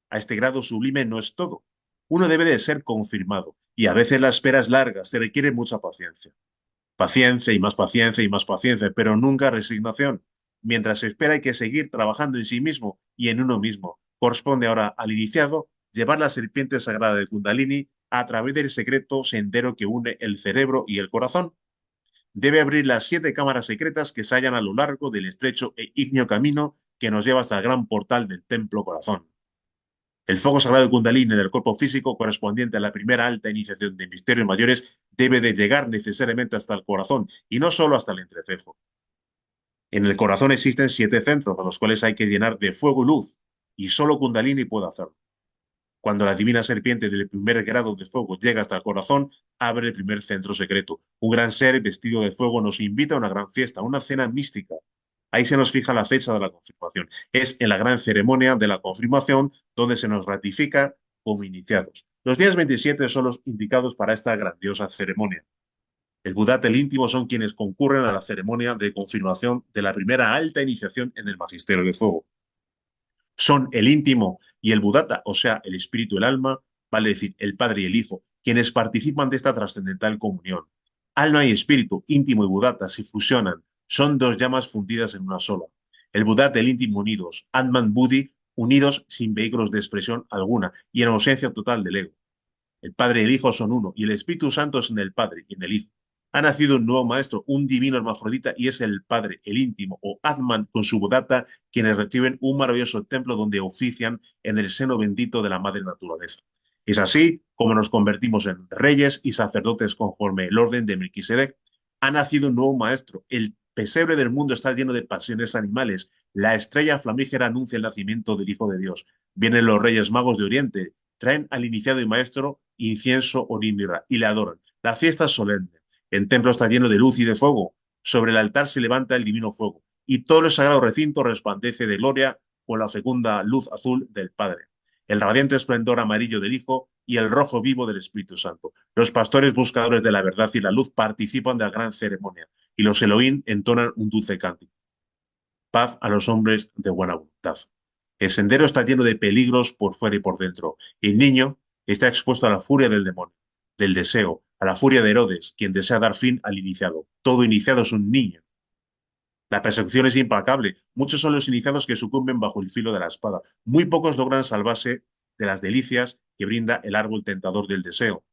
a este grado sublime no es todo. Uno debe de ser confirmado y a veces la espera es larga, se requiere mucha paciencia. Paciencia y más paciencia y más paciencia, pero nunca resignación. Mientras se espera hay que seguir trabajando en sí mismo y en uno mismo. Corresponde ahora al iniciado llevar la serpiente sagrada de Kundalini a través del secreto sendero que une el cerebro y el corazón. Debe abrir las 7 cámaras secretas que se hallan a lo largo del estrecho e ígneo camino que nos lleva hasta el gran portal del templo corazón. El fuego sagrado de Kundalini del cuerpo físico correspondiente a la primera alta iniciación de misterios mayores debe de llegar necesariamente hasta el corazón y no solo hasta el entrecejo. En el corazón existen 7 centros a los cuales hay que llenar de fuego y luz y solo Kundalini puede hacerlo. Cuando la divina serpiente del primer grado de fuego llega hasta el corazón, abre el primer centro secreto. Un gran ser vestido de fuego nos invita a una gran fiesta, a una cena mística. Ahí se nos fija la fecha de la confirmación. Es en la gran ceremonia de la confirmación donde se nos ratifica como iniciados. Los días 27 son los indicados para esta grandiosa ceremonia. El Budat el íntimo son quienes concurren a la ceremonia de confirmación de la primera alta iniciación en el magisterio de fuego. Son el íntimo y el budata, o sea, el espíritu y el alma, vale decir, el Padre y el Hijo, quienes participan de esta trascendental comunión. Alma y espíritu, íntimo y budata, se fusionan, son dos llamas fundidas en una sola. El budata y el íntimo unidos, Atman Buddhi, unidos sin vehículos de expresión alguna y en ausencia total del ego. El Padre y el Hijo son uno, y el Espíritu Santo es en el Padre y en el Hijo. Ha nacido un nuevo maestro, un divino hermafrodita, y es el Padre, el íntimo, o Atman, con su bodata, quienes reciben un maravilloso templo donde ofician en el seno bendito de la Madre Naturaleza. Es así como nos convertimos en reyes y sacerdotes conforme el orden de Melquisedec. Ha nacido un nuevo maestro. El pesebre del mundo está lleno de pasiones animales. La estrella flamígera anuncia el nacimiento del Hijo de Dios. Vienen los reyes magos de Oriente, traen al iniciado y maestro incienso o mirra y le adoran. La fiesta es solemne. El templo está lleno de luz y de fuego. Sobre el altar se levanta el divino fuego y todo el sagrado recinto resplandece de gloria con la fecunda luz azul del Padre, el radiante esplendor amarillo del Hijo y el rojo vivo del Espíritu Santo. Los pastores buscadores de la verdad y la luz participan de la gran ceremonia y los Elohim entonan un dulce cántico. Paz a los hombres de buena voluntad. El sendero está lleno de peligros por fuera y por dentro. El niño está expuesto a la furia del demonio, del deseo, a la furia de Herodes, quien desea dar fin al iniciado. Todo iniciado es un niño. La persecución es implacable. Muchos son los iniciados que sucumben bajo el filo de la espada. Muy pocos logran salvarse de las delicias que brinda el árbol tentador del deseo.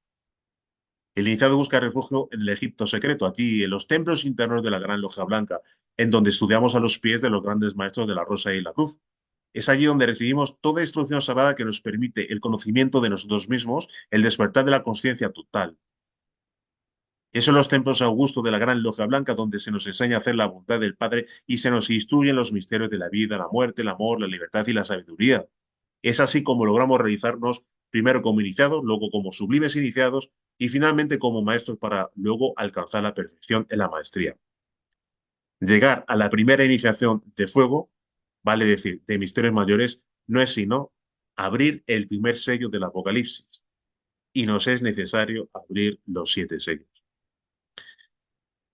El iniciado busca refugio en el Egipto secreto, aquí en los templos internos de la Gran Logia Blanca, en donde estudiamos a los pies de los grandes maestros de la Rosa y la Cruz. Es allí donde recibimos toda instrucción sagrada que nos permite el conocimiento de nosotros mismos, el despertar de la conciencia total. Esos son los templos augustos de la Gran Logia Blanca, donde se nos enseña a hacer la voluntad del Padre y se nos instruyen los misterios de la vida, la muerte, el amor, la libertad y la sabiduría. Es así como logramos realizarnos primero como iniciados, luego como sublimes iniciados y finalmente como maestros para luego alcanzar la perfección en la maestría. Llegar a la primera iniciación de fuego, vale decir, de misterios mayores, no es sino abrir el primer sello del Apocalipsis y nos es necesario abrir los 7 sellos.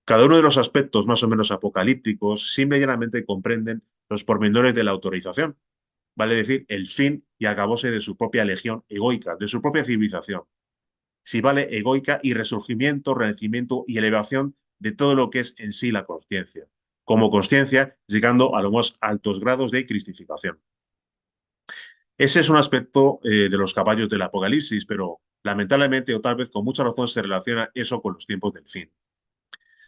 Cada uno de los aspectos más o menos apocalípticos simple y llanamente comprenden los pormenores de la autorización. vale decir el fin y acabose de su propia legión egoica, de su propia civilización. Si vale egoica y resurgimiento, renacimiento y elevación de todo lo que es en sí la conciencia, como conciencia llegando a los más altos grados de cristificación. Ese es un aspecto de los caballos del Apocalipsis, pero lamentablemente o tal vez con mucha razón se relaciona eso con los tiempos del fin.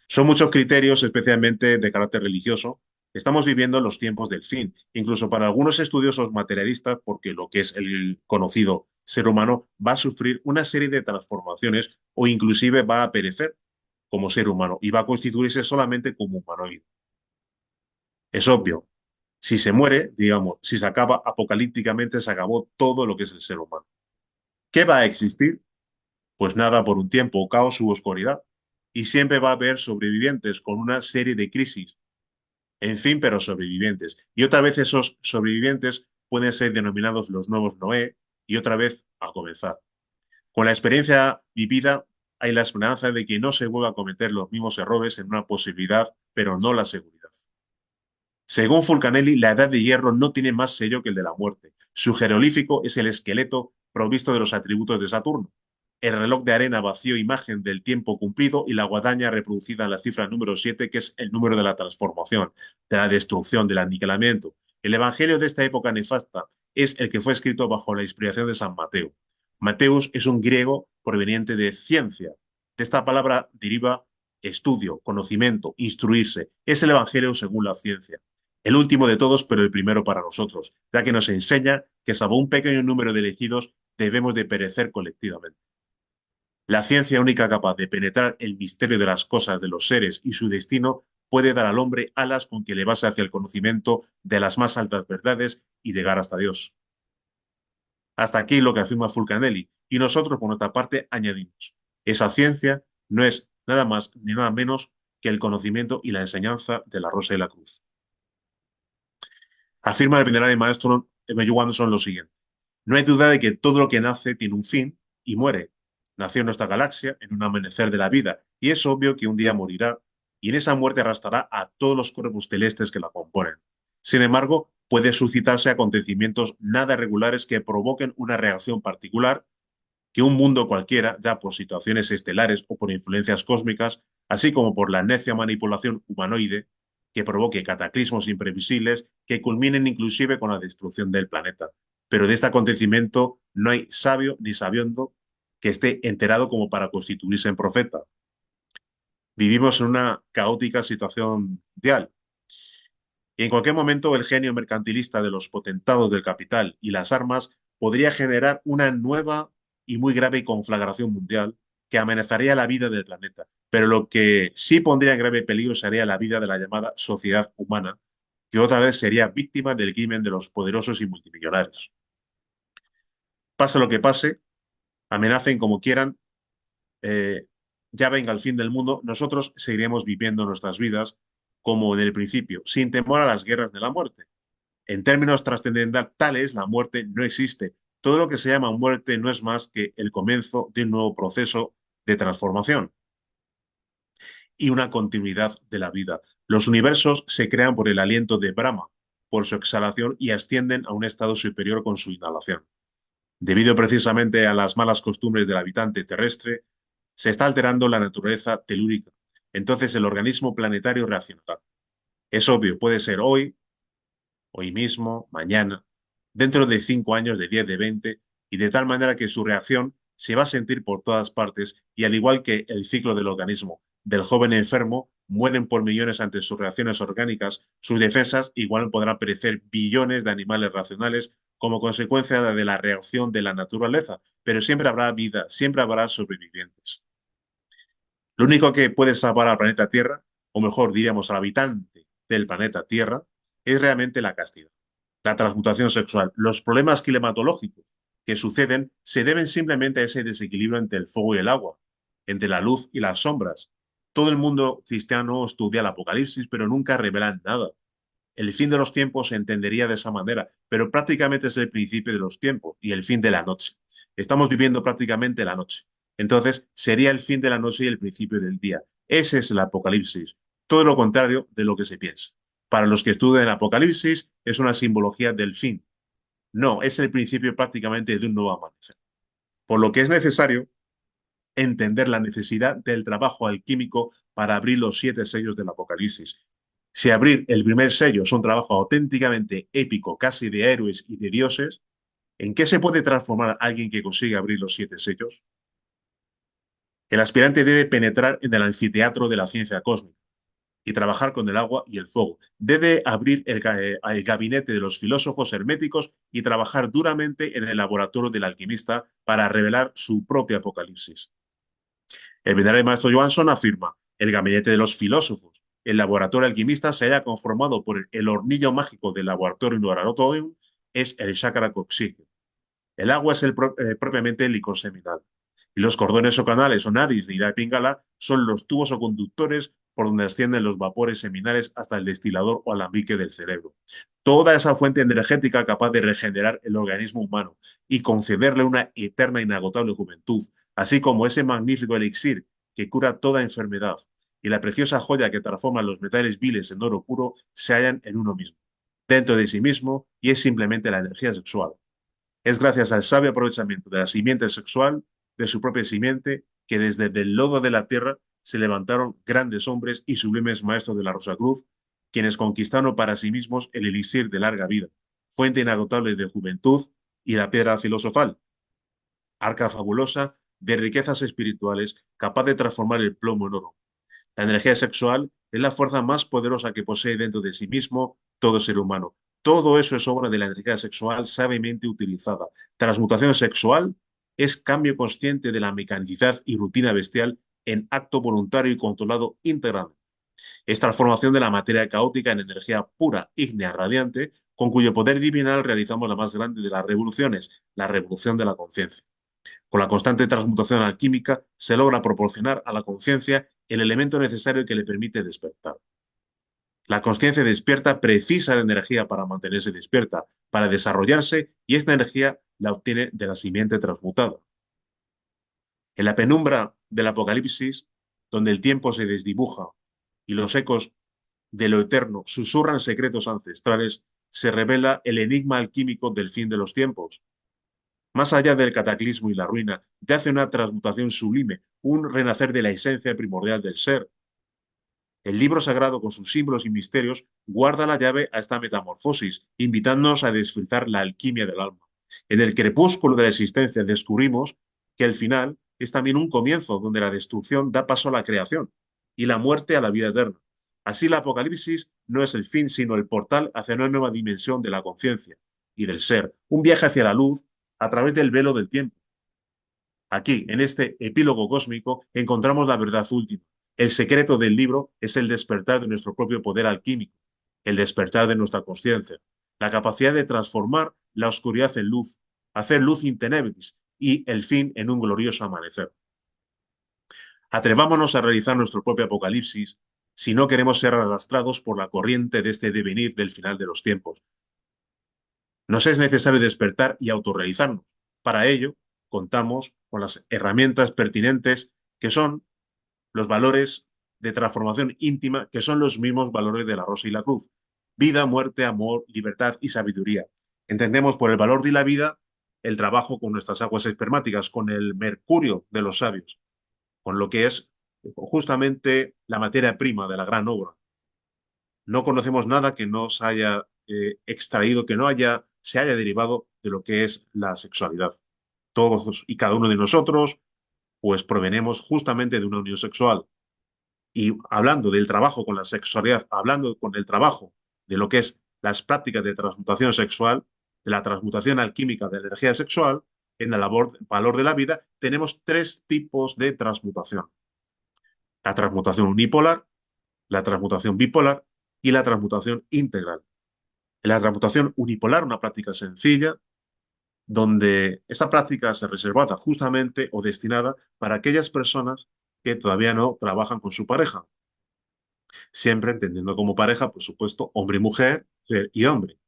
Son muchos criterios, especialmente de carácter religioso. Estamos viviendo los tiempos del fin, incluso para algunos estudiosos materialistas, porque lo que es el conocido ser humano va a sufrir una serie de transformaciones o inclusive va a perecer como ser humano y va a constituirse solamente como humanoide. Es obvio, si se muere, digamos, si se acaba apocalípticamente, se acabó todo lo que es el ser humano. ¿Qué va a existir? Pues nada, por un tiempo, caos u oscuridad. Y siempre va a haber sobrevivientes con una serie de crisis. En fin, pero sobrevivientes. Y otra vez esos sobrevivientes pueden ser denominados los nuevos Noé y otra vez a comenzar. Con la experiencia vivida hay la esperanza de que no se vuelva a cometer los mismos errores en una posibilidad, pero no la seguridad. Según Fulcanelli, la edad de hierro no tiene más sello que el de la muerte. Su jeroglífico es el esqueleto provisto de los atributos de Saturno. El reloj de arena vacío imagen del tiempo cumplido y la guadaña reproducida en la cifra número 7, que es el número de la transformación, de la destrucción, del aniquilamiento. El evangelio de esta época nefasta es el que fue escrito bajo la inspiración de San Mateo. Mateus es un griego proveniente de ciencia. De esta palabra deriva estudio, conocimiento, instruirse. Es el evangelio según la ciencia. El último de todos, pero el primero para nosotros, ya que nos enseña que salvo un pequeño número de elegidos, debemos de perecer colectivamente. La ciencia única capaz de penetrar el misterio de las cosas, de los seres y su destino, puede dar al hombre alas con que le base hacia el conocimiento de las más altas verdades y llegar hasta Dios. Hasta aquí lo que afirma Fulcanelli, y nosotros por nuestra parte añadimos, esa ciencia no es nada más ni nada menos que el conocimiento y la enseñanza de la Rosa y la Cruz. Afirma el venerable maestro M. Anderson lo siguiente. No hay duda de que todo lo que nace tiene un fin y muere. Nació en nuestra galaxia en un amanecer de la vida y es obvio que un día morirá y en esa muerte arrastrará a todos los cuerpos celestes que la componen. Sin embargo, puede suscitarse acontecimientos nada regulares que provoquen una reacción particular que un mundo cualquiera, ya por situaciones estelares o por influencias cósmicas, así como por la necia manipulación humanoide, que provoque cataclismos imprevisibles que culminen inclusive con la destrucción del planeta. Pero de este acontecimiento no hay sabio ni sabiendo que esté enterado como para constituirse en profeta. Vivimos en una caótica situación mundial. Y en cualquier momento el genio mercantilista de los potentados del capital y las armas podría generar una nueva y muy grave conflagración mundial que amenazaría la vida del planeta. Pero lo que sí pondría en grave peligro sería la vida de la llamada sociedad humana, que otra vez sería víctima del crimen de los poderosos y multimillonarios. Pase lo que pase, amenacen como quieran, eh, ya venga el fin del mundo, nosotros seguiremos viviendo nuestras vidas como en el principio, sin temor a las guerras de la muerte. En términos trascendentales, la muerte no existe. Todo lo que se llama muerte no es más que el comienzo de un nuevo proceso de transformación y una continuidad de la vida. Los universos se crean por el aliento de Brahma, por su exhalación y ascienden a un estado superior con su inhalación. Debido precisamente a las malas costumbres del habitante terrestre, se está alterando la naturaleza telúrica. Entonces el organismo planetario reaccionará. Es obvio, puede ser hoy mismo, mañana, dentro de 5 años, de 10, de 20, y de tal manera que su reacción se va a sentir por todas partes y al igual que el ciclo del organismo del joven enfermo, mueren por millones ante sus reacciones orgánicas, sus defensas igual podrán perecer billones de animales racionales como consecuencia de la reacción de la naturaleza, pero siempre habrá vida, siempre habrá sobrevivientes. Lo único que puede salvar al planeta Tierra, o mejor diríamos al habitante del planeta Tierra, es realmente la castidad, la transmutación sexual. Los problemas climatológicos que suceden se deben simplemente a ese desequilibrio entre el fuego y el agua, entre la luz y las sombras. Todo el mundo cristiano estudia el Apocalipsis, pero nunca revelan nada. El fin de los tiempos se entendería de esa manera, pero prácticamente es el principio de los tiempos y el fin de la noche. Estamos viviendo prácticamente la noche. Entonces, sería el fin de la noche y el principio del día. Ese es el Apocalipsis. Todo lo contrario de lo que se piensa. Para los que estudian el Apocalipsis, es una simbología del fin. No, es el principio prácticamente de un nuevo amanecer. Por lo que es necesario entender la necesidad del trabajo alquímico para abrir los 7 sellos del Apocalipsis. Si abrir el primer sello es un trabajo auténticamente épico, casi de héroes y de dioses, ¿en qué se puede transformar alguien que consigue abrir los 7 sellos? El aspirante debe penetrar en el anfiteatro de la ciencia cósmica y trabajar con el agua y el fuego. Debe abrir el gabinete de los filósofos herméticos y trabajar duramente en el laboratorio del alquimista para revelar su propio apocalipsis. El venerable maestro Johansson afirma: el gabinete de los filósofos, el laboratorio alquimista se haya conformado por el hornillo mágico del laboratorio Norarotorium, es el chakra coxígeno. El agua es propiamente el licor seminal. Y los cordones o canales o nadis de Ida Pingala son los tubos o conductores por donde ascienden los vapores seminales hasta el destilador o alambique del cerebro. Toda esa fuente energética capaz de regenerar el organismo humano y concederle una eterna e inagotable juventud, así como ese magnífico elixir que cura toda enfermedad y la preciosa joya que transforma los metales viles en oro puro, se hallan en uno mismo, dentro de sí mismo, y es simplemente la energía sexual. Es gracias al sabio aprovechamiento de la simiente sexual, de su propia simiente, que desde el lodo de la tierra se levantaron grandes hombres y sublimes maestros de la Rosacruz, quienes conquistaron para sí mismos el elixir de larga vida, fuente inagotable de juventud, y la piedra filosofal, arca fabulosa de riquezas espirituales, capaz de transformar el plomo en oro. La energía sexual es la fuerza más poderosa que posee dentro de sí mismo todo ser humano. Todo eso es obra de la energía sexual sabiamente utilizada. Transmutación sexual es cambio consciente de la mecanicidad y rutina bestial en acto voluntario y controlado íntegramente. Es transformación de la materia caótica en energía pura, ígnea, radiante, con cuyo poder divinal realizamos la más grande de las revoluciones, la revolución de la conciencia. Con la constante transmutación alquímica se logra proporcionar a la conciencia el elemento necesario que le permite despertar. La conciencia despierta precisa de energía para mantenerse despierta, para desarrollarse, y esta energía la obtiene de la simiente transmutada. En la penumbra del Apocalipsis, donde el tiempo se desdibuja y los ecos de lo eterno susurran secretos ancestrales, se revela el enigma alquímico del fin de los tiempos. Más allá del cataclismo y la ruina, yace una transmutación sublime, un renacer de la esencia primordial del ser. El libro sagrado, con sus símbolos y misterios, guarda la llave a esta metamorfosis, invitándonos a desfrutar la alquimia del alma. En el crepúsculo de la existencia descubrimos que el final es también un comienzo, donde la destrucción da paso a la creación y la muerte a la vida eterna. Así, el Apocalipsis no es el fin, sino el portal hacia una nueva dimensión de la conciencia y del ser, un viaje hacia la luz a través del velo del tiempo. Aquí, en este epílogo cósmico, encontramos la verdad última. El secreto del libro es el despertar de nuestro propio poder alquímico, el despertar de nuestra conciencia, la capacidad de transformar la oscuridad en luz, hacer luz in tenebris y el fin en un glorioso amanecer. Atrevámonos a realizar nuestro propio apocalipsis si no queremos ser arrastrados por la corriente de este devenir del final de los tiempos. Nos es necesario despertar y autorrealizarnos. Para ello, contamos con las herramientas pertinentes, que son los valores de transformación íntima, que son los mismos valores de la rosa y la cruz: vida, muerte, amor, libertad y sabiduría. Entendemos por el valor de la vida el trabajo con nuestras aguas espermáticas, con el mercurio de los sabios, con lo que es justamente la materia prima de la gran obra. No conocemos nada que no se haya extraído, que no se haya derivado de lo que es la sexualidad. Todos y cada uno de nosotros, pues provenimos justamente de una unión sexual. Y hablando del trabajo con la sexualidad, hablando con el trabajo de lo que es las prácticas de transmutación sexual, de la transmutación alquímica de la energía sexual, en el valor de la vida, tenemos 3 tipos de transmutación: la transmutación unipolar, la transmutación bipolar y la transmutación integral. En la transmutación unipolar, una práctica sencilla, donde esta práctica es reservada justamente o destinada para aquellas personas que todavía no trabajan con su pareja, siempre entendiendo como pareja, por supuesto, hombre y mujer, mujer y hombre.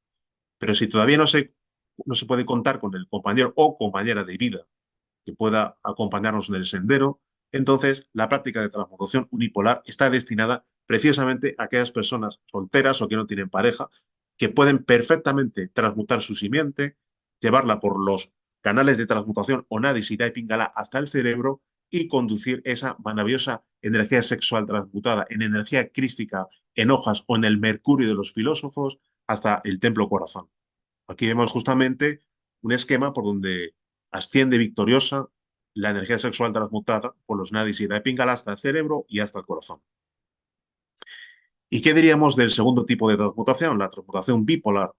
Pero si todavía no se puede contar con el compañero o compañera de vida que pueda acompañarnos en el sendero, entonces la práctica de transmutación unipolar está destinada precisamente a aquellas personas solteras o que no tienen pareja, que pueden perfectamente transmutar su simiente llevarla por los canales de transmutación o Nadi, Sida y Pingala hasta el cerebro y conducir esa maravillosa energía sexual transmutada en energía crística, en hojas o en el mercurio de los filósofos hasta el templo corazón. Aquí vemos justamente un esquema por donde asciende victoriosa la energía sexual transmutada por los nadis y de Pingala hasta el cerebro y hasta el corazón. ¿Y qué diríamos del segundo tipo de transmutación? La transmutación bipolar.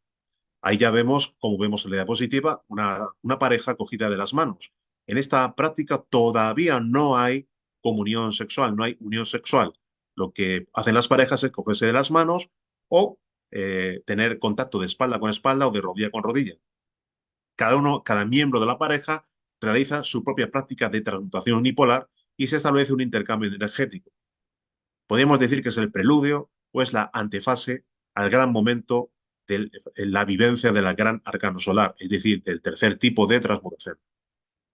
Ahí ya vemos, como vemos en la diapositiva, una pareja cogida de las manos. En esta práctica todavía no hay comunión sexual, no hay unión sexual. Lo que hacen las parejas es cogerse de las manos o tener contacto de espalda con espalda o de rodilla con rodilla. Cada miembro de la pareja realiza su propia práctica de transmutación unipolar y se establece un intercambio energético. Podríamos decir que es el preludio o es la antefase al gran momento de la vivencia del gran arcano solar, es decir, del tercer tipo de transmutación.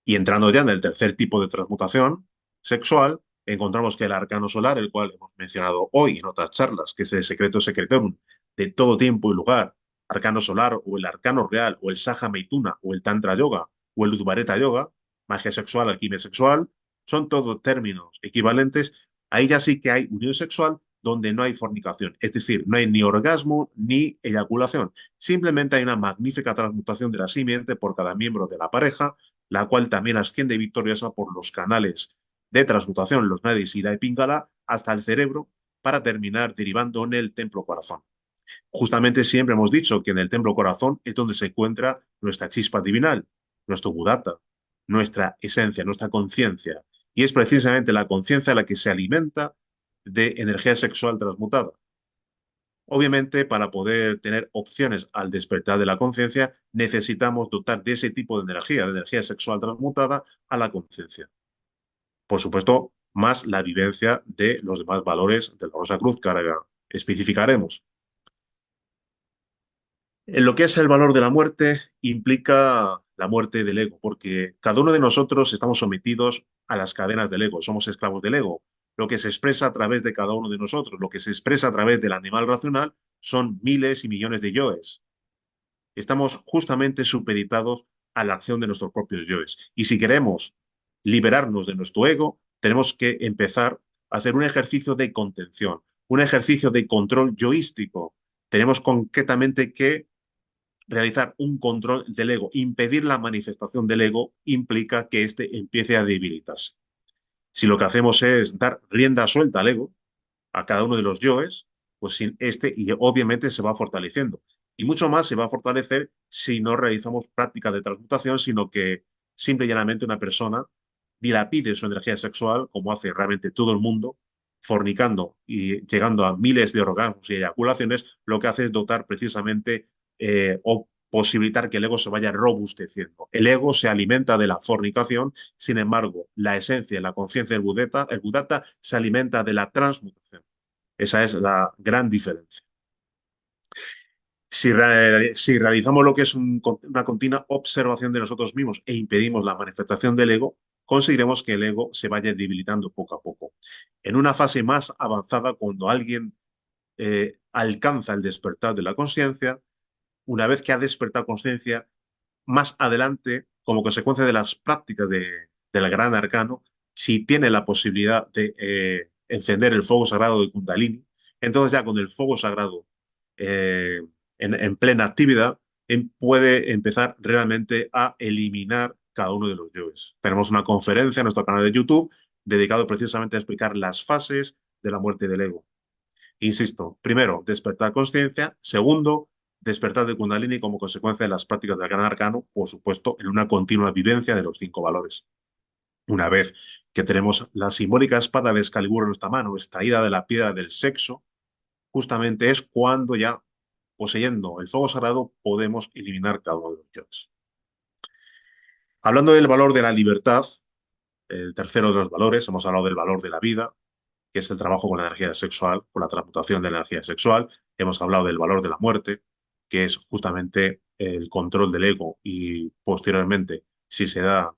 Y entrando ya en el tercer tipo de transmutación sexual, encontramos que el arcano solar, el cual hemos mencionado hoy en otras charlas, que es el secreto secretorum de todo tiempo y lugar, arcano solar o el arcano real o el Saja Meituna o el Tantra Yoga o el Udvareta Yoga, magia sexual, alquimia sexual, son todos términos equivalentes. Ahí ya sí que hay unión sexual donde no hay fornicación, es decir, no hay ni orgasmo ni eyaculación. Simplemente hay una magnífica transmutación de la simiente por cada miembro de la pareja, la cual también asciende victoriosa por los canales de transmutación, los nadis, Ida y Pingala, hasta el cerebro, para terminar derivando en el templo corazón. Justamente siempre hemos dicho que en el templo corazón es donde se encuentra nuestra chispa divinal, nuestro Buddhata, nuestra esencia, nuestra conciencia. Y es precisamente la conciencia la que se alimenta de energía sexual transmutada. Obviamente, para poder tener opciones al despertar de la conciencia, necesitamos dotar de ese tipo de energía sexual transmutada a la conciencia. Por supuesto, más la vivencia de los demás valores de la Rosa Cruz que ahora especificaremos. En lo que es el valor de la muerte, implica la muerte del ego, porque cada uno de nosotros estamos sometidos a las cadenas del ego, somos esclavos del ego. Lo que se expresa a través de cada uno de nosotros, lo que se expresa a través del animal racional, son miles y millones de yoes. Estamos justamente supeditados a la acción de nuestros propios yoes. Y si queremos liberarnos de nuestro ego, tenemos que empezar a hacer un ejercicio de contención, un ejercicio de control yoístico. Tenemos concretamente que realizar un control del ego. Impedir la manifestación del ego implica que éste empiece a debilitarse. Si lo que hacemos es dar rienda suelta al ego, a cada uno de los yoes, pues sin este y obviamente se va fortaleciendo. Y mucho más se va a fortalecer si no realizamos práctica de transmutación, sino que simple y llanamente una persona dilapide su energía sexual, como hace realmente todo el mundo, fornicando y llegando a miles de orgasmos y eyaculaciones, lo que hace es dotar precisamente o posibilitar que el ego se vaya robusteciendo. El ego se alimenta de la fornicación, sin embargo, la esencia, la conciencia del el Buddhata, se alimenta de la transmutación. Esa es la gran diferencia. Si realizamos lo que es una continua observación de nosotros mismos e impedimos la manifestación del ego, conseguiremos que el ego se vaya debilitando poco a poco. En una fase más avanzada, cuando alguien alcanza el despertar de la conciencia, una vez que ha despertado conciencia, más adelante, como consecuencia de las prácticas del gran arcano, si tiene la posibilidad de encender el fuego sagrado de Kundalini, entonces ya con el fuego sagrado eh, en plena actividad, puede empezar realmente a eliminar cada uno de los yoes. Tenemos una conferencia en nuestro canal de YouTube dedicado precisamente a explicar las fases de la muerte del ego. Insisto, primero, despertar conciencia. Segundo, despertar de Kundalini como consecuencia de las prácticas del gran arcano, por supuesto, en una continua vivencia de los 5 valores. Una vez que tenemos la simbólica espada de Excalibur en nuestra mano, extraída de la piedra del sexo, justamente es cuando ya, poseyendo el fuego sagrado, podemos eliminar cada uno de los yoes. Hablando del valor de la libertad, el tercero de los valores, hemos hablado del valor de la vida, que es el trabajo con la energía sexual, con la transmutación de la energía sexual. Hemos hablado del valor de la muerte, que es justamente el control del ego y posteriormente, si se da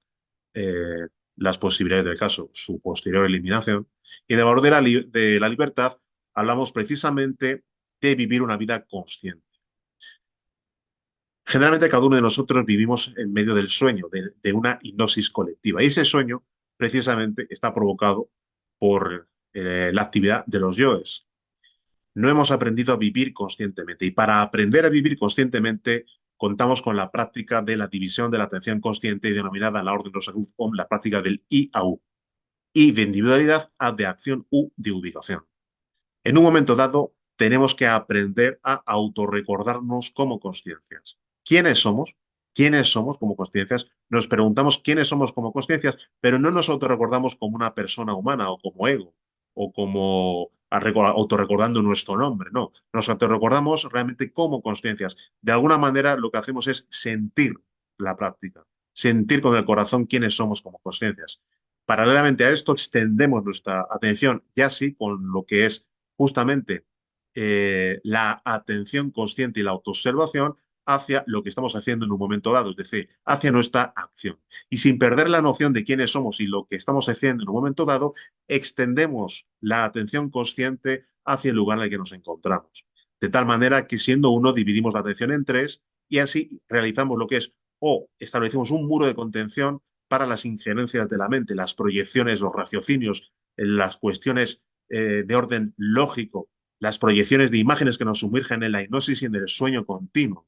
las posibilidades del caso, su posterior eliminación. Y del valor de la libertad hablamos precisamente de vivir una vida consciente. Generalmente cada uno de nosotros vivimos en medio del sueño, de una hipnosis colectiva. Y ese sueño precisamente está provocado por la actividad de los yoes. No hemos aprendido a vivir conscientemente. Y para aprender a vivir conscientemente, contamos con la práctica de la división de la atención consciente denominada en la Orden Rosacruz OM, la práctica del I a U. I de individualidad, A de acción, U de ubicación. En un momento dado, tenemos que aprender a autorrecordarnos como conciencias. ¿Quiénes somos? ¿Quiénes somos como conciencias? Nos preguntamos quiénes somos como conciencias, pero no nos autorrecordamos como una persona humana o como ego o como autorrecordando nuestro nombre. No, nos autorrecordamos realmente como conciencias. De alguna manera, lo que hacemos es sentir la práctica, sentir con el corazón quiénes somos como conciencias. Paralelamente a esto, extendemos nuestra atención ya sí con lo que es justamente la atención consciente y la autoobservación hacia lo que estamos haciendo en un momento dado, es decir, hacia nuestra acción. Y sin perder la noción de quiénes somos y lo que estamos haciendo en un momento dado, extendemos la atención consciente hacia el lugar en el que nos encontramos. De tal manera que siendo uno, dividimos la atención en tres y así realizamos lo que es o establecemos un muro de contención para las injerencias de la mente, las proyecciones, los raciocinios, las cuestiones de orden lógico, las proyecciones de imágenes que nos sumergen en la hipnosis y en el sueño continuo.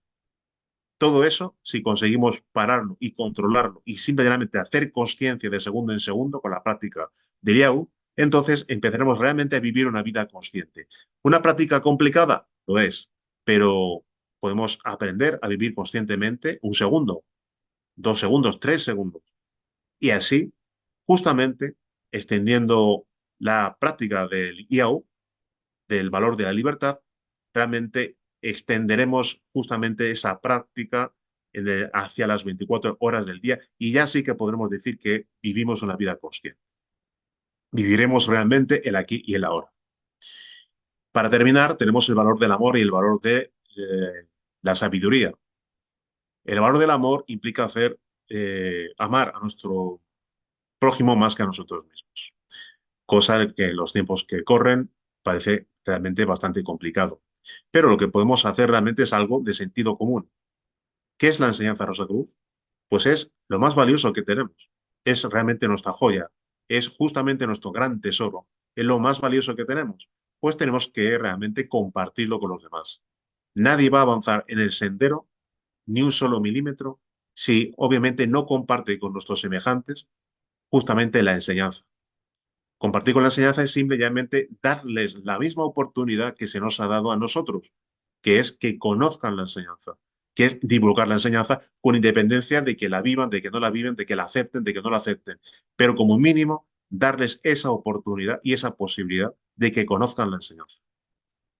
Todo eso, si conseguimos pararlo y controlarlo y simplemente hacer conciencia de segundo en segundo con la práctica de Liao, entonces empezaremos realmente a vivir una vida consciente. ¿Una práctica complicada? Lo es, pero podemos aprender a vivir conscientemente un segundo, 2 segundos, 3 segundos. Y así, justamente, extendiendo la práctica del IAU, del valor de la libertad, realmente extenderemos justamente esa práctica hacia las 24 horas del día y ya sí que podremos decir que vivimos una vida consciente. Viviremos realmente el aquí y el ahora. Para terminar, tenemos el valor del amor y el valor de la sabiduría. El valor del amor implica amar a nuestro prójimo más que a nosotros mismos, cosa que en los tiempos que corren parece realmente bastante complicado. Pero lo que podemos hacer realmente es algo de sentido común. ¿Qué es la enseñanza Rosacruz? Pues es lo más valioso que tenemos. Es realmente nuestra joya. Es justamente nuestro gran tesoro. Es lo más valioso que tenemos. Pues tenemos que realmente compartirlo con los demás. Nadie va a avanzar en el sendero ni un solo milímetro si obviamente no comparte con nuestros semejantes justamente la enseñanza. Compartir con la enseñanza es simplemente darles la misma oportunidad que se nos ha dado a nosotros, que es que conozcan la enseñanza, que es divulgar la enseñanza con independencia de que la vivan, de que no la viven, de que la acepten, de que no la acepten. Pero como mínimo, darles esa oportunidad y esa posibilidad de que conozcan la enseñanza.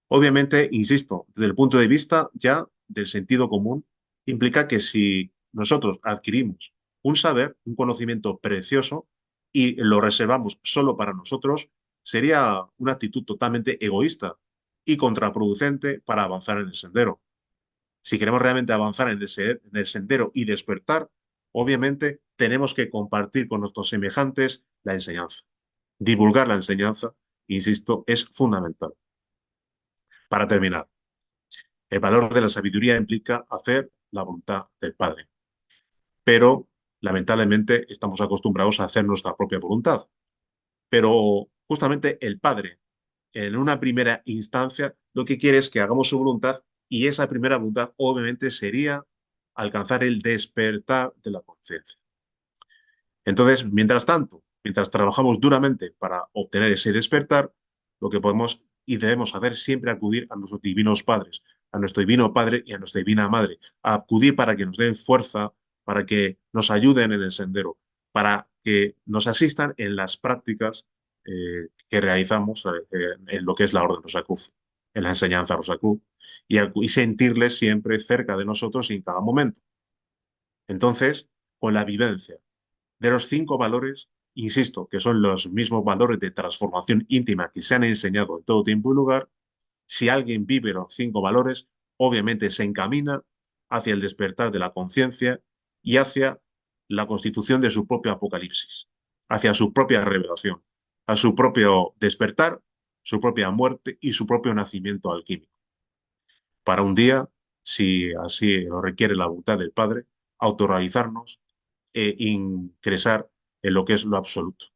Obviamente, insisto, desde el punto de vista ya del sentido común, implica que si nosotros adquirimos un saber, un conocimiento precioso y lo reservamos solo para nosotros, sería una actitud totalmente egoísta y contraproducente para avanzar en el sendero. Si queremos realmente avanzar en el sendero y despertar, obviamente tenemos que compartir con nuestros semejantes la enseñanza. Divulgar la enseñanza, insisto, es fundamental. Para terminar, el valor de la sabiduría implica hacer la voluntad del Padre, pero lamentablemente estamos acostumbrados a hacer nuestra propia voluntad. Pero justamente el Padre, en una primera instancia, lo que quiere es que hagamos su voluntad y esa primera voluntad obviamente sería alcanzar el despertar de la conciencia. Entonces, mientras tanto, mientras trabajamos duramente para obtener ese despertar, lo que podemos y debemos hacer siempre acudir a nuestros divinos padres, a nuestro divino Padre y a nuestra divina Madre, a acudir para que nos den fuerza, para que nos ayuden en el sendero, para que nos asistan en las prácticas que realizamos en lo que es la Orden Rosacruz, en la enseñanza Rosacruz, y sentirles siempre cerca de nosotros y en cada momento. Entonces, con la vivencia de los 5 valores, insisto, que son los mismos valores de transformación íntima que se han enseñado en todo tiempo y lugar, si alguien vive los 5 valores, obviamente se encamina hacia el despertar de la conciencia y hacia la constitución de su propio apocalipsis, hacia su propia revelación, a su propio despertar, su propia muerte y su propio nacimiento alquímico. Para un día si así lo requiere la voluntad del Padre, autorrealizarnos e ingresar en lo que es lo absoluto.